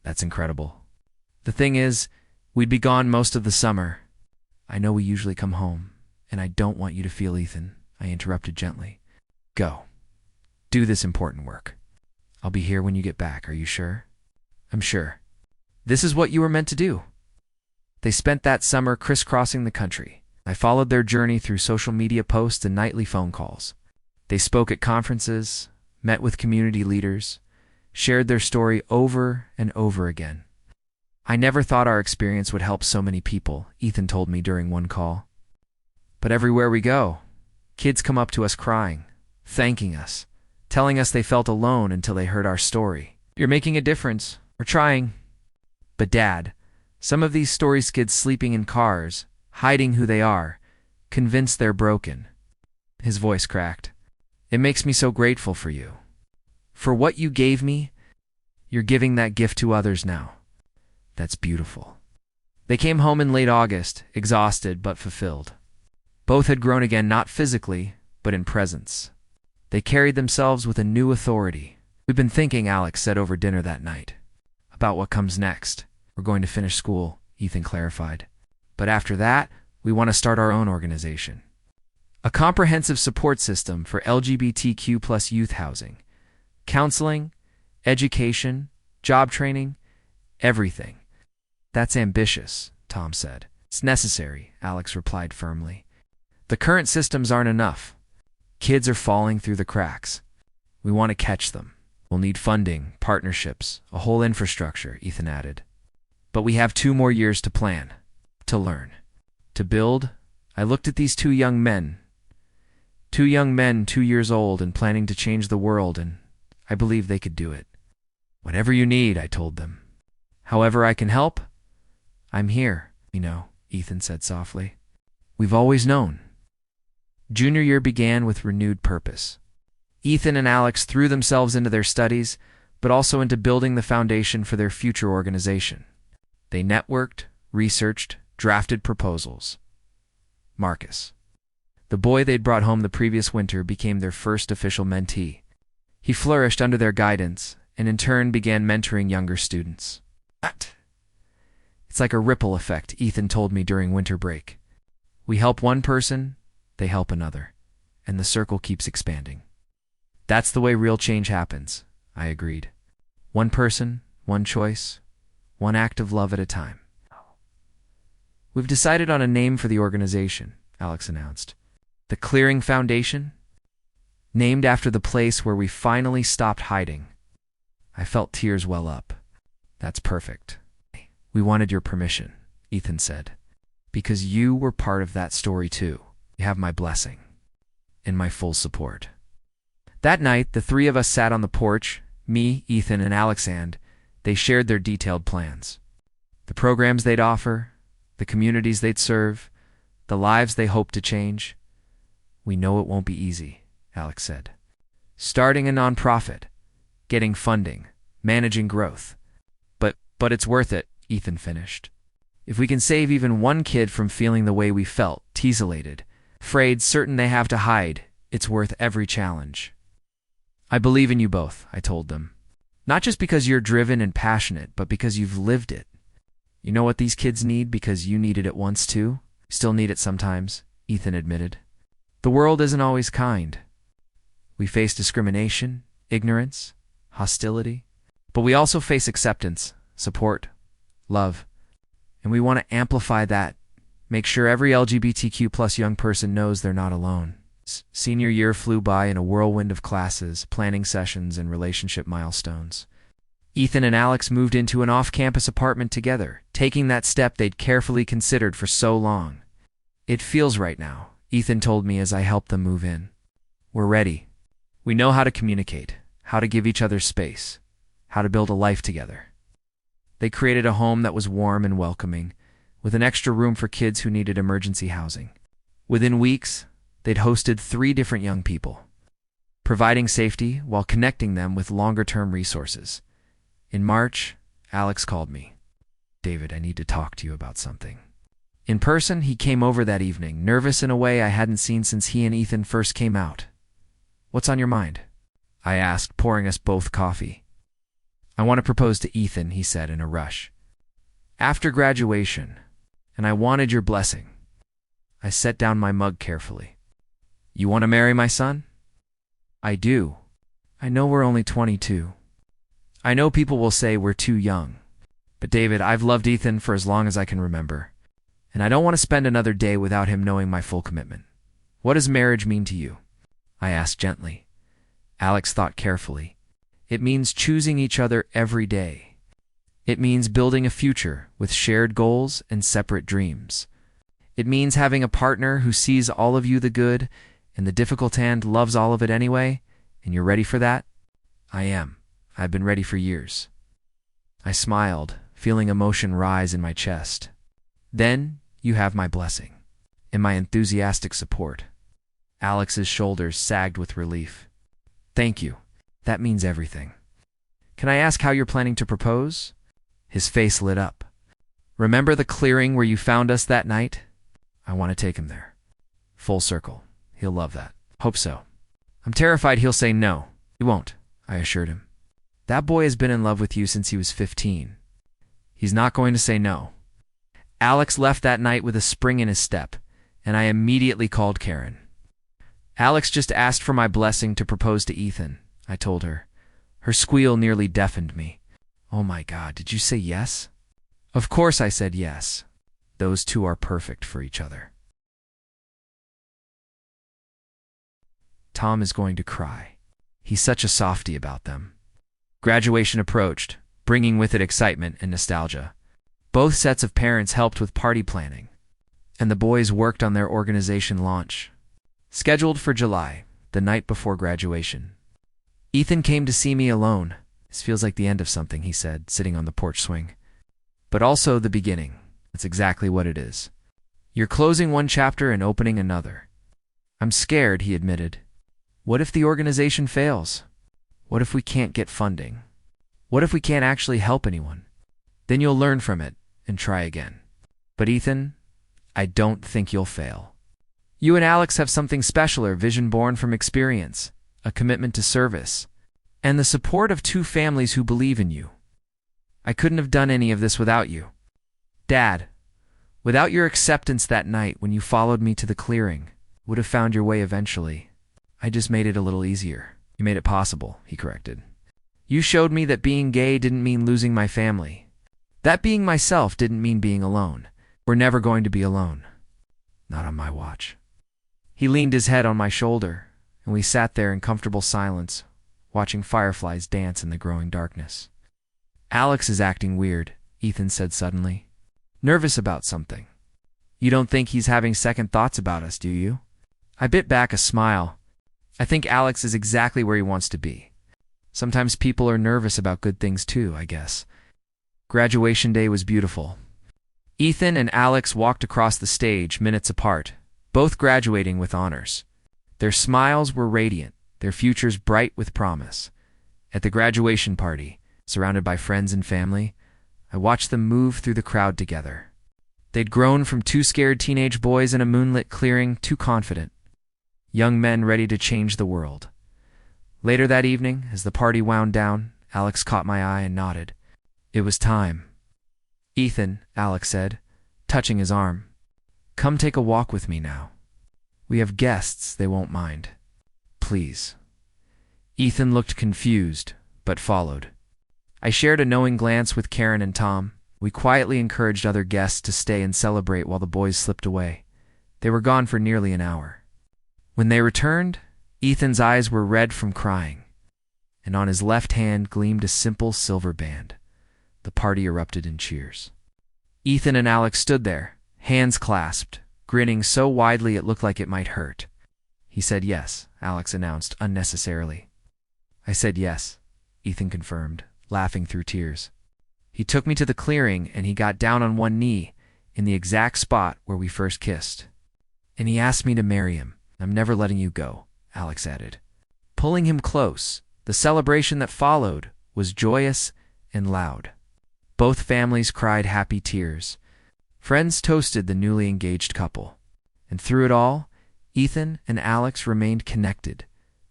That's incredible. "The thing is, we'd be gone most of the summer. I know we usually come home, and I don't want you to feel," Ethan, I interrupted gently. "Go. Do this important work. I'll be here when you get back. Are you sure?" "I'm sure. This is what you were meant to do." They spent that summer crisscrossing the country. I followed their journey through social media posts and nightly phone calls. They spoke at conferences, met with community leaders, shared their story over and over again. "I never thought our experience would help so many people," Ethan told me during one call. "But everywhere we go, kids come up to us crying, thanking us, telling us they felt alone until they heard our story. You're making a difference. We're trying." "But Dad, some of these stories, kids sleeping in cars, hiding who they are, convinced they're broken." His voice cracked. "It makes me so grateful for you. For what you gave me, you're giving that gift to others now. That's beautiful." They came home in late August, exhausted but fulfilled. Both had grown again, not physically, but in presence. They carried themselves with a new authority. "We've been thinking," Alex said over dinner that night, "about what comes next. We're going to finish school," Ethan clarified. "But after that, we want to start our own organization. A comprehensive support system for LGBTQ+ youth housing, counseling, education, job training, everything." "That's ambitious," Tom said. "It's necessary," Alex replied firmly. "The current systems aren't enough. Kids are falling through the cracks. We want to catch them. We'll need funding, partnerships, a whole infrastructure," Ethan added. "But we have 2 more years to plan, to learn, to build." I looked at these 2 young men. 2 years old and planning to change the world, and I believed they could do it. "Whatever you need," I told them. "However I can help, I'm here." "You know," Ethan said softly, "we've always known." Junior year began with renewed purpose. Ethan and Alex threw themselves into their studies, but also into building the foundation for their future organization. They networked, researched, drafted proposals. Marcus, the boy they'd brought home the previous winter, became their first official mentee. He flourished under their guidance and in turn began mentoring younger students. It's like a ripple effect, Ethan told me during winter break. We help one person, they help another, and the circle keeps expanding. That's the way real change happens, I agreed. One person, one choice, one act of love at a time. We've decided on a name for the organization, Alex announced. The Clearing Foundation? Named after the place where we finally stopped hiding. I felt tears well up. That's perfect. We wanted your permission, Ethan said, because you were part of that story too. You have my blessing and my full support. That night, the three of us sat on the porch, me, Ethan, and Alex, and they shared their detailed plans. The programs they'd offer, the communities they'd serve, the lives they hoped to change. We know it won't be easy, Alex said. Starting a nonprofit, getting funding, managing growth. But it's worth it, Ethan finished. If we can save even one kid from feeling the way we felt, tessellated, afraid, certain they have to hide, it's worth every challenge. I believe in you both, I told them. Not just because you're driven and passionate, but because you've lived it. You know what these kids need because you needed it once too? Still need it sometimes, Ethan admitted. The world isn't always kind. We face discrimination, ignorance, hostility, but we also face acceptance, support, love, and we want to amplify that, make sure every LGBTQ plus young person knows they're not alone. Senior year flew by in a whirlwind of classes, planning sessions, and relationship milestones. Ethan and Alex moved into an off-campus apartment together, taking that step they'd carefully considered for so long. It feels right now, Ethan told me as I helped them move in. We're ready. We know how to communicate, how to give each other space, how to build a life together. They created a home that was warm and welcoming, with an extra room for kids who needed emergency housing. Within weeks, they'd hosted 3 different young people, providing safety while connecting them with longer-term resources. In March, Alex called me. David, I need to talk to you about something. In person, he came over that evening, nervous in a way I hadn't seen since he and Ethan first came out. What's on your mind? I asked, pouring us both coffee. I want to propose to Ethan, he said in a rush. After graduation, and I wanted your blessing. I set down my mug carefully. You want to marry my son? I do. I know we're only 22. I know people will say we're too young. But David, I've loved Ethan for as long as I can remember. And I don't want to spend another day without him knowing my full commitment. What does marriage mean to you? I asked gently. Alex thought carefully. It means choosing each other every day. It means building a future with shared goals and separate dreams. It means having a partner who sees all of you the good and the difficult and loves all of it anyway, and you're ready for that? I am. I've been ready for years. I smiled, feeling emotion rise in my chest. Then you have my blessing and my enthusiastic support. Alex's shoulders sagged with relief. Thank you. That means everything. Can I ask how you're planning to propose? His face lit up. Remember the clearing where you found us that night? I want to take him there. Full circle. He'll love that. Hope so. I'm terrified he'll say no. He won't, I assured him. That boy has been in love with you since he was 15. He's not going to say no. Alex left that night with a spring in his step, and I immediately called Karen. Alex just asked for my blessing to propose to Ethan, I told her. Her squeal nearly deafened me. Oh my God, did you say yes? Of course I said yes. Those two are perfect for each other. Tom is going to cry. He's such a softie about them. Graduation approached, bringing with it excitement and nostalgia. Both sets of parents helped with party planning, and the boys worked on their organization launch. Scheduled for July, the night before graduation. Ethan came to see me alone. This feels like the end of something, he said, sitting on the porch swing. But also the beginning. That's exactly what it is. You're closing one chapter and opening another. I'm scared, he admitted. What if the organization fails? What if we can't get funding? What if we can't actually help anyone? Then you'll learn from it, and try again. But Ethan, I don't think you'll fail. You and Alex have something special, a vision born from experience, a commitment to service, and the support of two families who believe in you. I couldn't have done any of this without you. Dad, without your acceptance that night when you followed me to the clearing, would have found your way eventually. I just made it a little easier. You made it possible, he corrected. You showed me that being gay didn't mean losing my family. That being myself didn't mean being alone. We're never going to be alone. Not on my watch. He leaned his head on my shoulder, and we sat there in comfortable silence, watching fireflies dance in the growing darkness. Alex is acting weird, Ethan said suddenly. Nervous about something. You don't think he's having second thoughts about us, do you? I bit back a smile. I think Alex is exactly where he wants to be. Sometimes people are nervous about good things too, I guess. Graduation day was beautiful. Ethan and Alex walked across the stage minutes apart, both graduating with honors. Their smiles were radiant, their futures bright with promise. At the graduation party, surrounded by friends and family, I watched them move through the crowd together. They'd grown from two scared teenage boys in a moonlit clearing to confident, young men ready to change the world. Later that evening, as the party wound down, Alex caught my eye and nodded. It was time. Ethan, Alex said, touching his arm. Come take a walk with me now. We have guests they won't mind. Please. Ethan looked confused, but followed. I shared a knowing glance with Karen and Tom. We quietly encouraged other guests to stay and celebrate while the boys slipped away. They were gone for nearly an hour. When they returned, Ethan's eyes were red from crying, and on his left hand gleamed a simple silver band. The party erupted in cheers. Ethan and Alex stood there, hands clasped, grinning so widely it looked like it might hurt. He said yes, Alex announced unnecessarily. I said yes, Ethan confirmed, laughing through tears. He took me to the clearing and he got down on one knee in the exact spot where we first kissed. And he asked me to marry him. I'm never letting you go, Alex added. Pulling him close, the celebration that followed was joyous and loud. Both families cried happy tears. Friends toasted the newly engaged couple. And through it all, Ethan and Alex remained connected,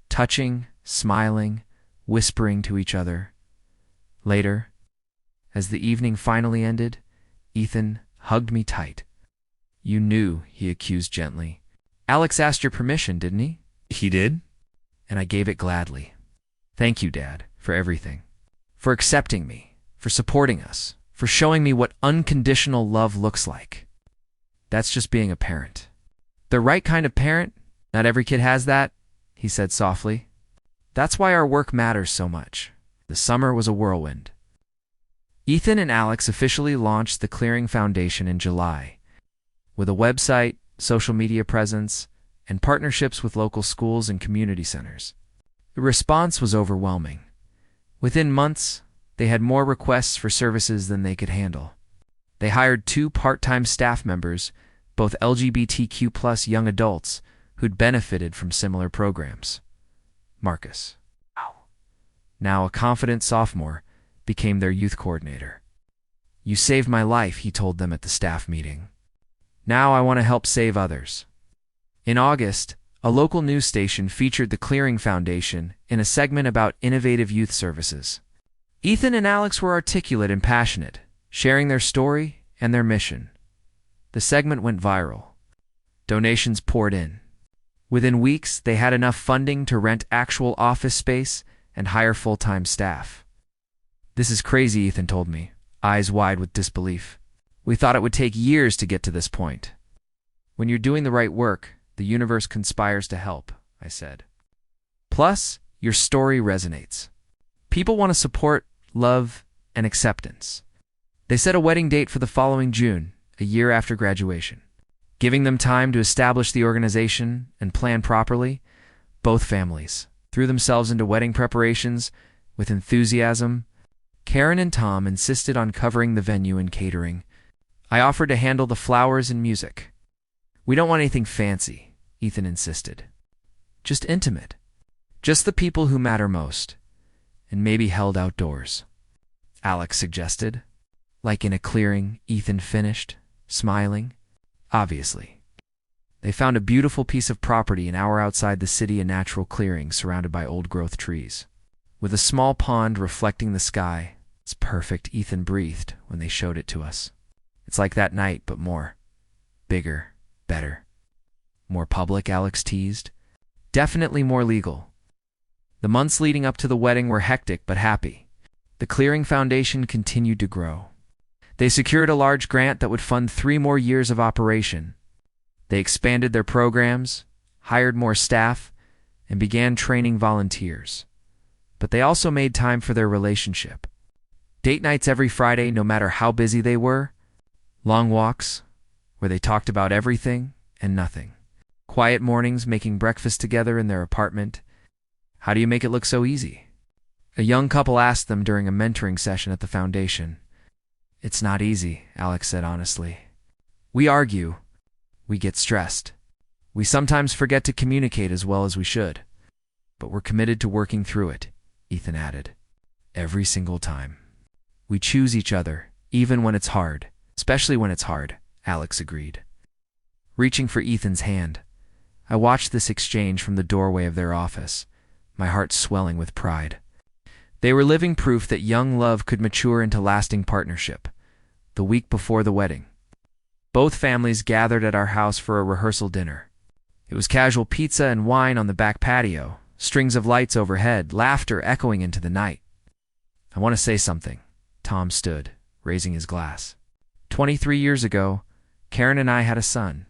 touching, smiling, whispering to each other. Later, as the evening finally ended, Ethan hugged me tight. You knew, he accused gently. Alex asked your permission, didn't he? He did? And I gave it gladly. Thank you, Dad, for everything. For accepting me, for supporting us, for showing me what unconditional love looks like. That's just being a parent. The right kind of parent? Not every kid has that, he said softly. That's why our work matters so much. The summer was a whirlwind. Ethan and Alex officially launched the Clearing Foundation in July, with a website, social media presence, and partnerships with local schools and community centers. The response was overwhelming. Within months, they had more requests for services than they could handle. They hired 2 part-time staff members, both LGBTQ+ young adults, who'd benefited from similar programs. Marcus, now a confident sophomore, became their youth coordinator. You saved my life, he told them at the staff meeting. Now I want to help save others. In August, a local news station featured the Clearing Foundation in a segment about innovative youth services. Ethan and Alex were articulate and passionate, sharing their story and their mission. The segment went viral. Donations poured in. Within weeks, they had enough funding to rent actual office space and hire full-time staff. This is crazy, Ethan told me, eyes wide with disbelief. We thought it would take years to get to this point. When you're doing the right work, the universe conspires to help, I said. Plus, your story resonates. People want to support, love, and acceptance. They set a wedding date for the following June, a year after graduation. Giving them time to establish the organization and plan properly, both families threw themselves into wedding preparations with enthusiasm. Karen and Tom insisted on covering the venue and catering. I offered to handle the flowers and music. We don't want anything fancy, Ethan insisted. Just intimate. Just the people who matter most. And maybe held outdoors. Alex suggested. Like in a clearing, Ethan finished, smiling. Obviously. They found a beautiful piece of property an hour outside the city, a natural clearing surrounded by old-growth trees. With a small pond reflecting the sky. It's perfect, Ethan breathed when they showed it to us. It's like that night, but more. Bigger, better. More public, Alex teased. Definitely more legal. The months leading up to the wedding were hectic but happy. The Clearing Foundation continued to grow. They secured a large grant that would fund 3 more years of operation. They expanded their programs, hired more staff, and began training volunteers. But they also made time for their relationship. Date nights every Friday, no matter how busy they were. Long walks, where they talked about everything and nothing. Quiet mornings making breakfast together in their apartment. How do you make it look so easy? A young couple asked them during a mentoring session at the foundation. It's not easy, Alex said honestly. We argue. We get stressed. We sometimes forget to communicate as well as we should. But we're committed to working through it, Ethan added. Every single time. We choose each other, even when it's hard. Especially when it's hard, Alex agreed. Reaching for Ethan's hand, I watched this exchange from the doorway of their office, my heart swelling with pride. They were living proof that young love could mature into lasting partnership. The week before the wedding, both families gathered at our house for a rehearsal dinner. It was casual pizza and wine on the back patio, strings of lights overhead, laughter echoing into the night. I want to say something. Tom stood, raising his glass. 23 years ago, Karen and I had a son,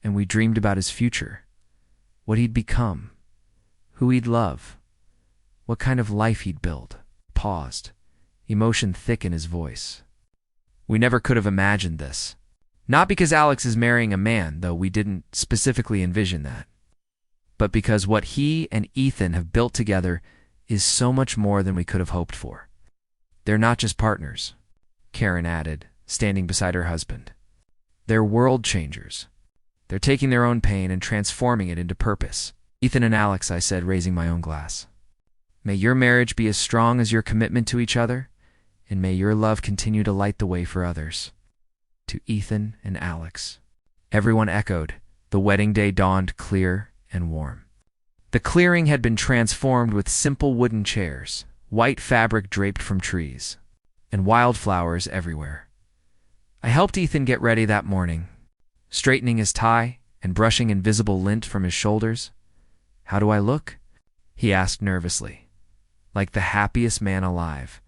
and we dreamed about his future, what he'd become, who he'd love, what kind of life he'd build. Paused, emotion thick in his voice. We never could have imagined this. Not because Alex is marrying a man, though we didn't specifically envision that, but because what he and Ethan have built together is so much more than we could have hoped for. They're not just partners, Karen added, standing beside her husband. They're world changers. They're taking their own pain and transforming it into purpose. Ethan and Alex, I said, raising my own glass. May your marriage be as strong as your commitment to each other, and may your love continue to light the way for others. To Ethan and Alex. Everyone echoed. The wedding day dawned clear and warm. The clearing had been transformed with simple wooden chairs, white fabric draped from trees, and wildflowers everywhere. I helped Ethan get ready that morning, straightening his tie and brushing invisible lint from his shoulders. How do I look? He asked nervously. Like the happiest man alive.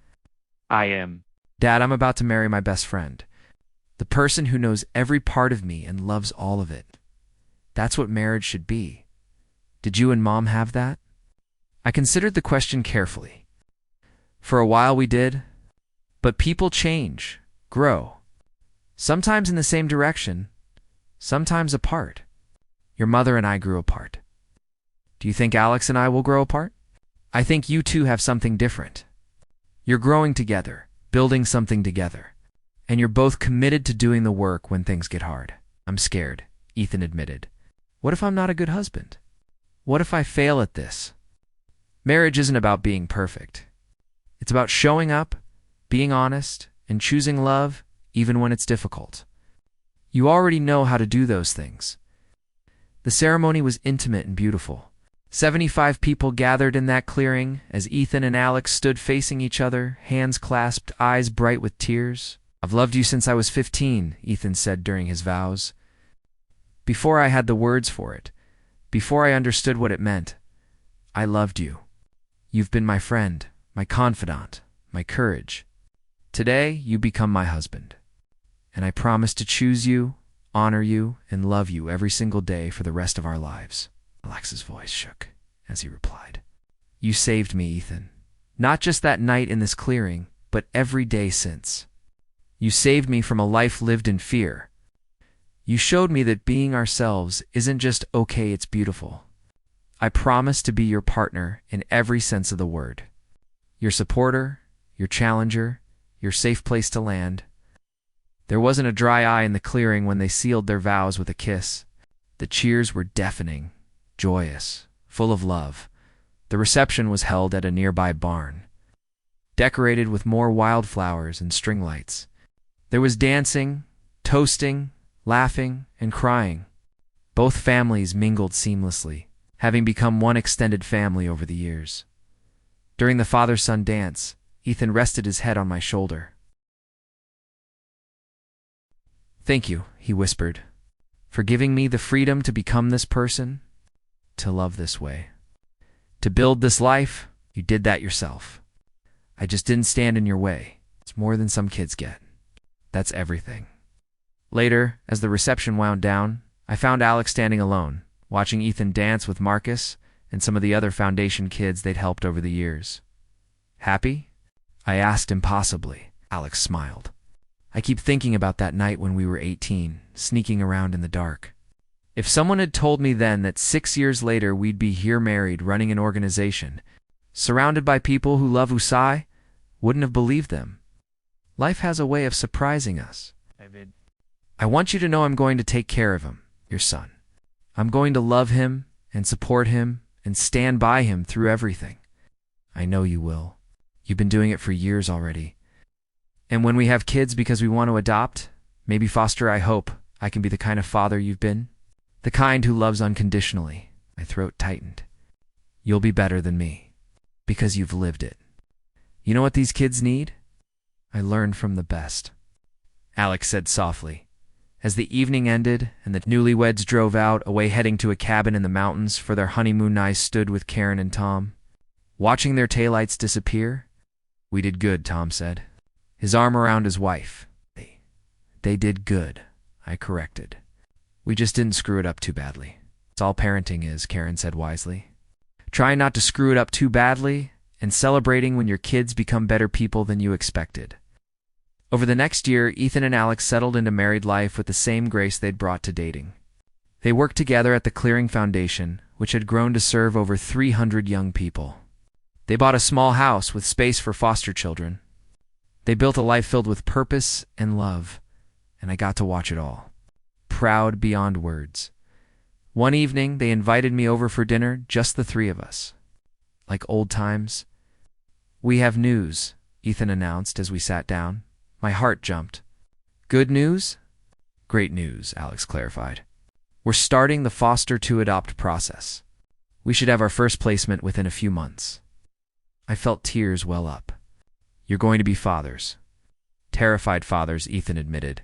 I am. Dad, I'm about to marry my best friend. The person who knows every part of me and loves all of it. That's what marriage should be. Did you and Mom have that? I considered the question carefully. For a while we did, but people change, grow. Sometimes in the same direction, sometimes apart. Your mother and I grew apart. Do you think Alex and I will grow apart? I think you two have something different. You're growing together, building something together, and you're both committed to doing the work when things get hard. I'm scared, Ethan admitted. What if I'm not a good husband? What if I fail at this? Marriage isn't about being perfect. It's about showing up, being honest, and choosing love even when it's difficult. You already know how to do those things. The ceremony was intimate and beautiful. 75 people gathered in that clearing as Ethan and Alex stood facing each other, hands clasped, eyes bright with tears. I've loved you since I was 15, Ethan said during his vows. Before I had the words for it, before I understood what it meant, I loved you. You've been my friend, my confidant, my courage. Today, you become my husband. And I promise to choose you, honor you, and love you every single day for the rest of our lives. Alex's voice shook as he replied. You saved me, Ethan. Not just that night in this clearing, but every day since. You saved me from a life lived in fear. You showed me that being ourselves isn't just okay, it's beautiful. I promise to be your partner in every sense of the word. Your supporter, your challenger, your safe place to land. There wasn't a dry eye in the clearing when they sealed their vows with a kiss. The cheers were deafening, joyous, full of love. The reception was held at a nearby barn, decorated with more wildflowers and string lights. There was dancing, toasting, laughing, and crying. Both families mingled seamlessly, having become one extended family over the years. During the father-son dance, Ethan rested his head on my shoulder. "Thank you," he whispered, "for giving me the freedom to become this person, to love this way. To build this life, you did that yourself. I just didn't stand in your way. It's more than some kids get. That's everything." Later, as the reception wound down, I found Alex standing alone, watching Ethan dance with Marcus and some of the other Foundation kids they'd helped over the years. "Happy?" I asked impossibly. Alex smiled. "I keep thinking about that night when we were 18, sneaking around in the dark. If someone had told me then that 6 years later we'd be here married, running an organization, surrounded by people who love Usai, wouldn't have believed them. Life has a way of surprising us. I want you to know I'm going to take care of him, your son. I'm going to love him and support him and stand by him through everything. I know you will. You've been doing it for years already. And when we have kids because we want to adopt, maybe foster, I hope I can be the kind of father you've been. The kind who loves unconditionally." My throat tightened. "You'll be better than me, because you've lived it. You know what these kids need? I learned from the best," Alex said softly. As the evening ended and the newlyweds drove out, away heading to a cabin in the mountains for their honeymoon, I stood with Karen and Tom, watching their taillights disappear. "We did good," Tom said, his arm around his wife. They did good," I corrected. "We just didn't screw it up too badly. It's all parenting is," Karen said wisely. "Trying not to screw it up too badly and celebrating when your kids become better people than you expected." Over the next year, Ethan and Alex settled into married life with the same grace they'd brought to dating. They worked together at the Clearing Foundation, which had grown to serve over 300 young people. They bought a small house with space for foster children. They built a life filled with purpose and love, and I got to watch it all. Proud beyond words. One evening, they invited me over for dinner, just the three of us. Like old times. "We have news," Ethan announced as we sat down. My heart jumped. "Good news?" "Great news," Alex clarified. "We're starting the foster-to-adopt process. We should have our first placement within a few months." I felt tears well up. "You're going to be fathers." "Terrified fathers," Ethan admitted.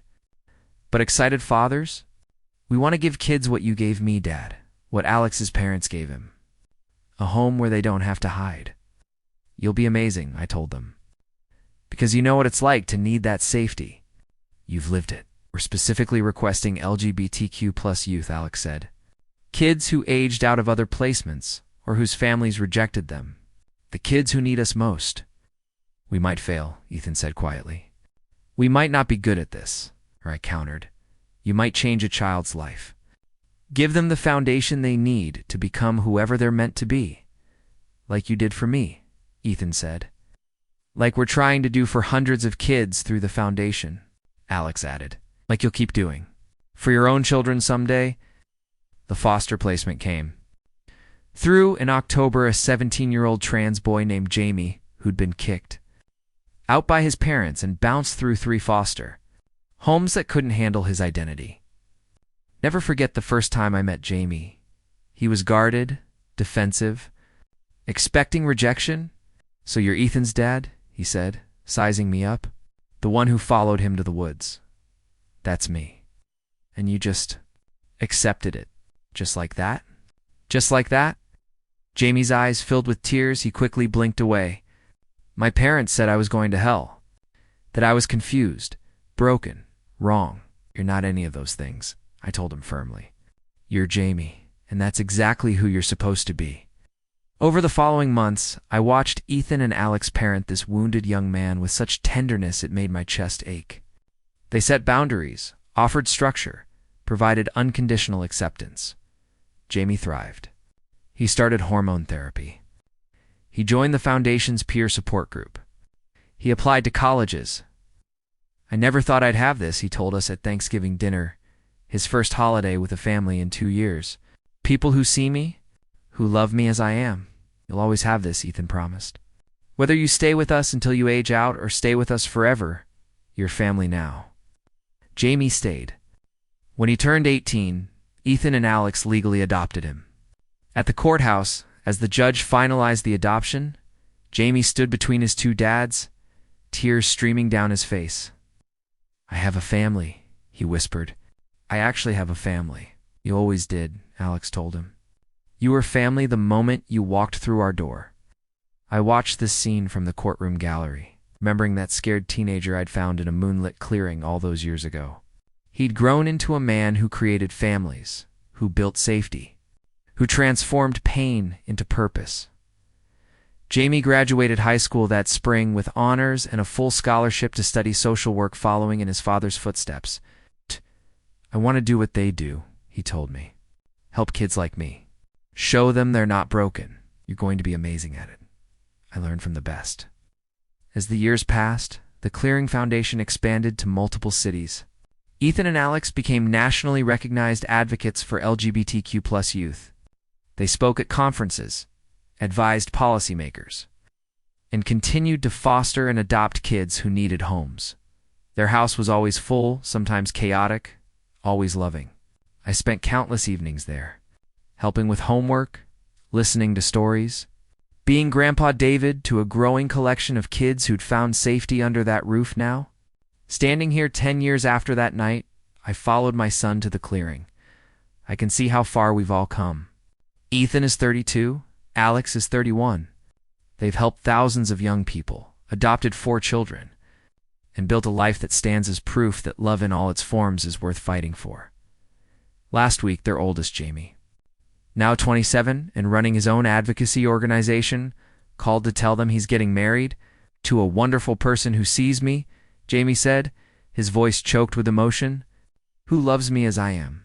"But excited fathers? We want to give kids what you gave me, Dad, what Alex's parents gave him. A home where they don't have to hide." "You'll be amazing," I told them. "Because you know what it's like to need that safety. You've lived it." "We're specifically requesting LGBTQ+ youth," Alex said. "Kids who aged out of other placements or whose families rejected them. The kids who need us most." "We might fail," Ethan said quietly. "We might not be good at this," I countered. "You might change a child's life. Give them the foundation they need to become whoever they're meant to be. Like you did for me," Ethan said. "Like we're trying to do for hundreds of kids through the foundation," Alex added. "Like you'll keep doing. For your own children someday." The foster placement came. Through in October, a 17-year-old trans boy named Jamie, who'd been kicked out by his parents and bounced through 3 foster homes that couldn't handle his identity. Never forget the first time I met Jamie. He was guarded, defensive, expecting rejection. "So you're Ethan's dad?" he said, sizing me up. "The one who followed him to the woods." "That's me." "And you just accepted it, just like that?" "Just like that?" Jamie's eyes filled with tears. He quickly blinked away. "My parents said I was going to hell, that I was confused, broken, wrong." "You're not any of those things," I told him firmly. "You're Jamie, and that's exactly who you're supposed to be." Over the following months, I watched Ethan and Alex parent this wounded young man with such tenderness it made my chest ache. They set boundaries, offered structure, provided unconditional acceptance. Jamie thrived. He started hormone therapy. He joined the Foundation's peer support group. He applied to colleges. "I never thought I'd have this," he told us at Thanksgiving dinner, his first holiday with a family in 2 years. "People who see me, who love me as I am. You'll always have this," Ethan promised. "Whether you stay with us until you age out or stay with us forever, you're family now." Jamie stayed. When he turned 18, Ethan and Alex legally adopted him. At the courthouse, as the judge finalized the adoption, Jamie stood between his two dads, tears streaming down his face. "I have a family," he whispered. "I actually have a family." "You always did," Alex told him. "You were family the moment you walked through our door." I watched this scene from the courtroom gallery, remembering that scared teenager I'd found in a moonlit clearing all those years ago. He'd grown into a man who created families, who built safety, who transformed pain into purpose. Jamie graduated high school that spring with honors and a full scholarship to study social work, following in his father's footsteps. "I want to do what they do," he told me. "Help kids like me. Show them they're not broken. You're going to be amazing at it." I learned from the best. As the years passed, the Clearing Foundation expanded to multiple cities. Ethan and Alex became nationally recognized advocates for LGBTQ+ youth. They spoke at conferences, advised policymakers, and continued to foster and adopt kids who needed homes. Their house was always full, sometimes chaotic, always loving. I spent countless evenings there, helping with homework, listening to stories, being Grandpa David to a growing collection of kids who'd found safety under that roof now. Standing here 10 years after that night, I followed my son to the clearing. I can see how far we've all come. Ethan is 32, Alex is 31. They've helped thousands of young people, adopted 4 children, and built a life that stands as proof that love in all its forms is worth fighting for. Last week, their oldest, Jamie, now 27 and running his own advocacy organization, called to tell them he's getting married to a wonderful person who sees me, Jamie said, his voice choked with emotion. "Who loves me as I am,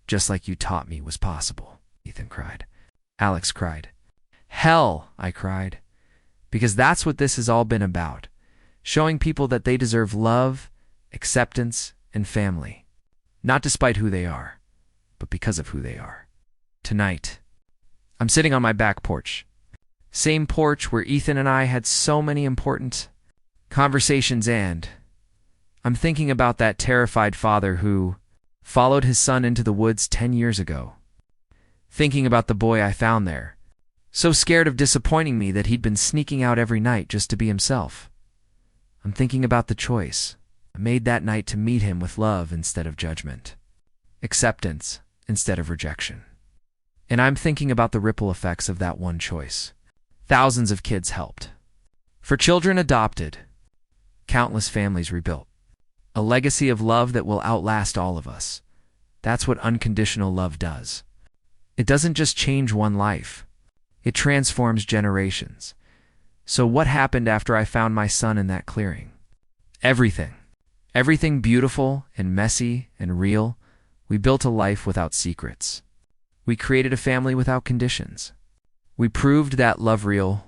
just like you taught me was possible," Ethan cried. Alex cried. "Hell," I cried, "because that's what this has all been about, showing people that they deserve love, acceptance, and family, not despite who they are, but because of who they are." Tonight, I'm sitting on my back porch. Same porch where Ethan and I had so many important conversations, and I'm thinking about that terrified father who followed his son into the woods 10 years ago. Thinking about the boy I found there, so scared of disappointing me that he'd been sneaking out every night just to be himself. I'm thinking about the choice I made that night to meet him with love instead of judgment, acceptance instead of rejection. And I'm thinking about the ripple effects of that one choice. Thousands of kids helped. For children adopted, countless families rebuilt. A legacy of love that will outlast all of us. That's what unconditional love does. It doesn't just change one life. It transforms generations. So what happened after I found my son in that clearing? Everything. Everything beautiful and messy and real. We built a life without secrets. We created a family without conditions. We proved that love, real,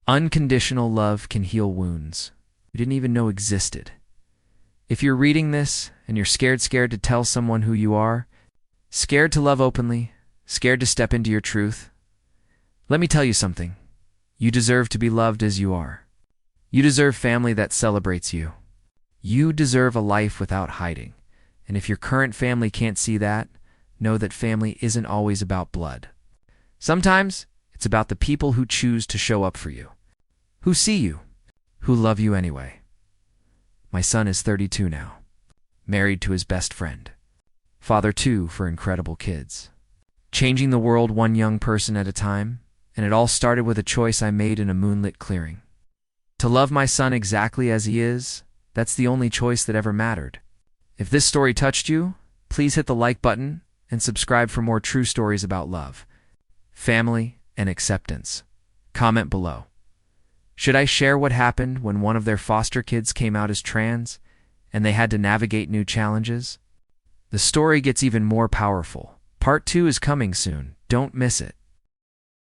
unconditional love, can heal wounds we didn't even know existed. If you're reading this and you're scared to tell someone who you are, scared to love openly, scared to step into your truth, let me tell you something. You deserve to be loved as you are. You deserve family that celebrates you. You deserve a life without hiding. And if your current family can't see that, know that family isn't always about blood. Sometimes it's about the people who choose to show up for you, who see you, who love you anyway. My son is 32 now, married to his best friend, father too for incredible kids, changing the world one young person at a time, and it all started with a choice I made in a moonlit clearing. To love my son exactly as he is, that's the only choice that ever mattered. If this story touched you, please hit the like button and subscribe for more true stories about love, family, and acceptance. Comment below. Should I share what happened when one of their foster kids came out as trans and they had to navigate new challenges? The story gets even more powerful. Part 2 is coming soon. Don't miss it.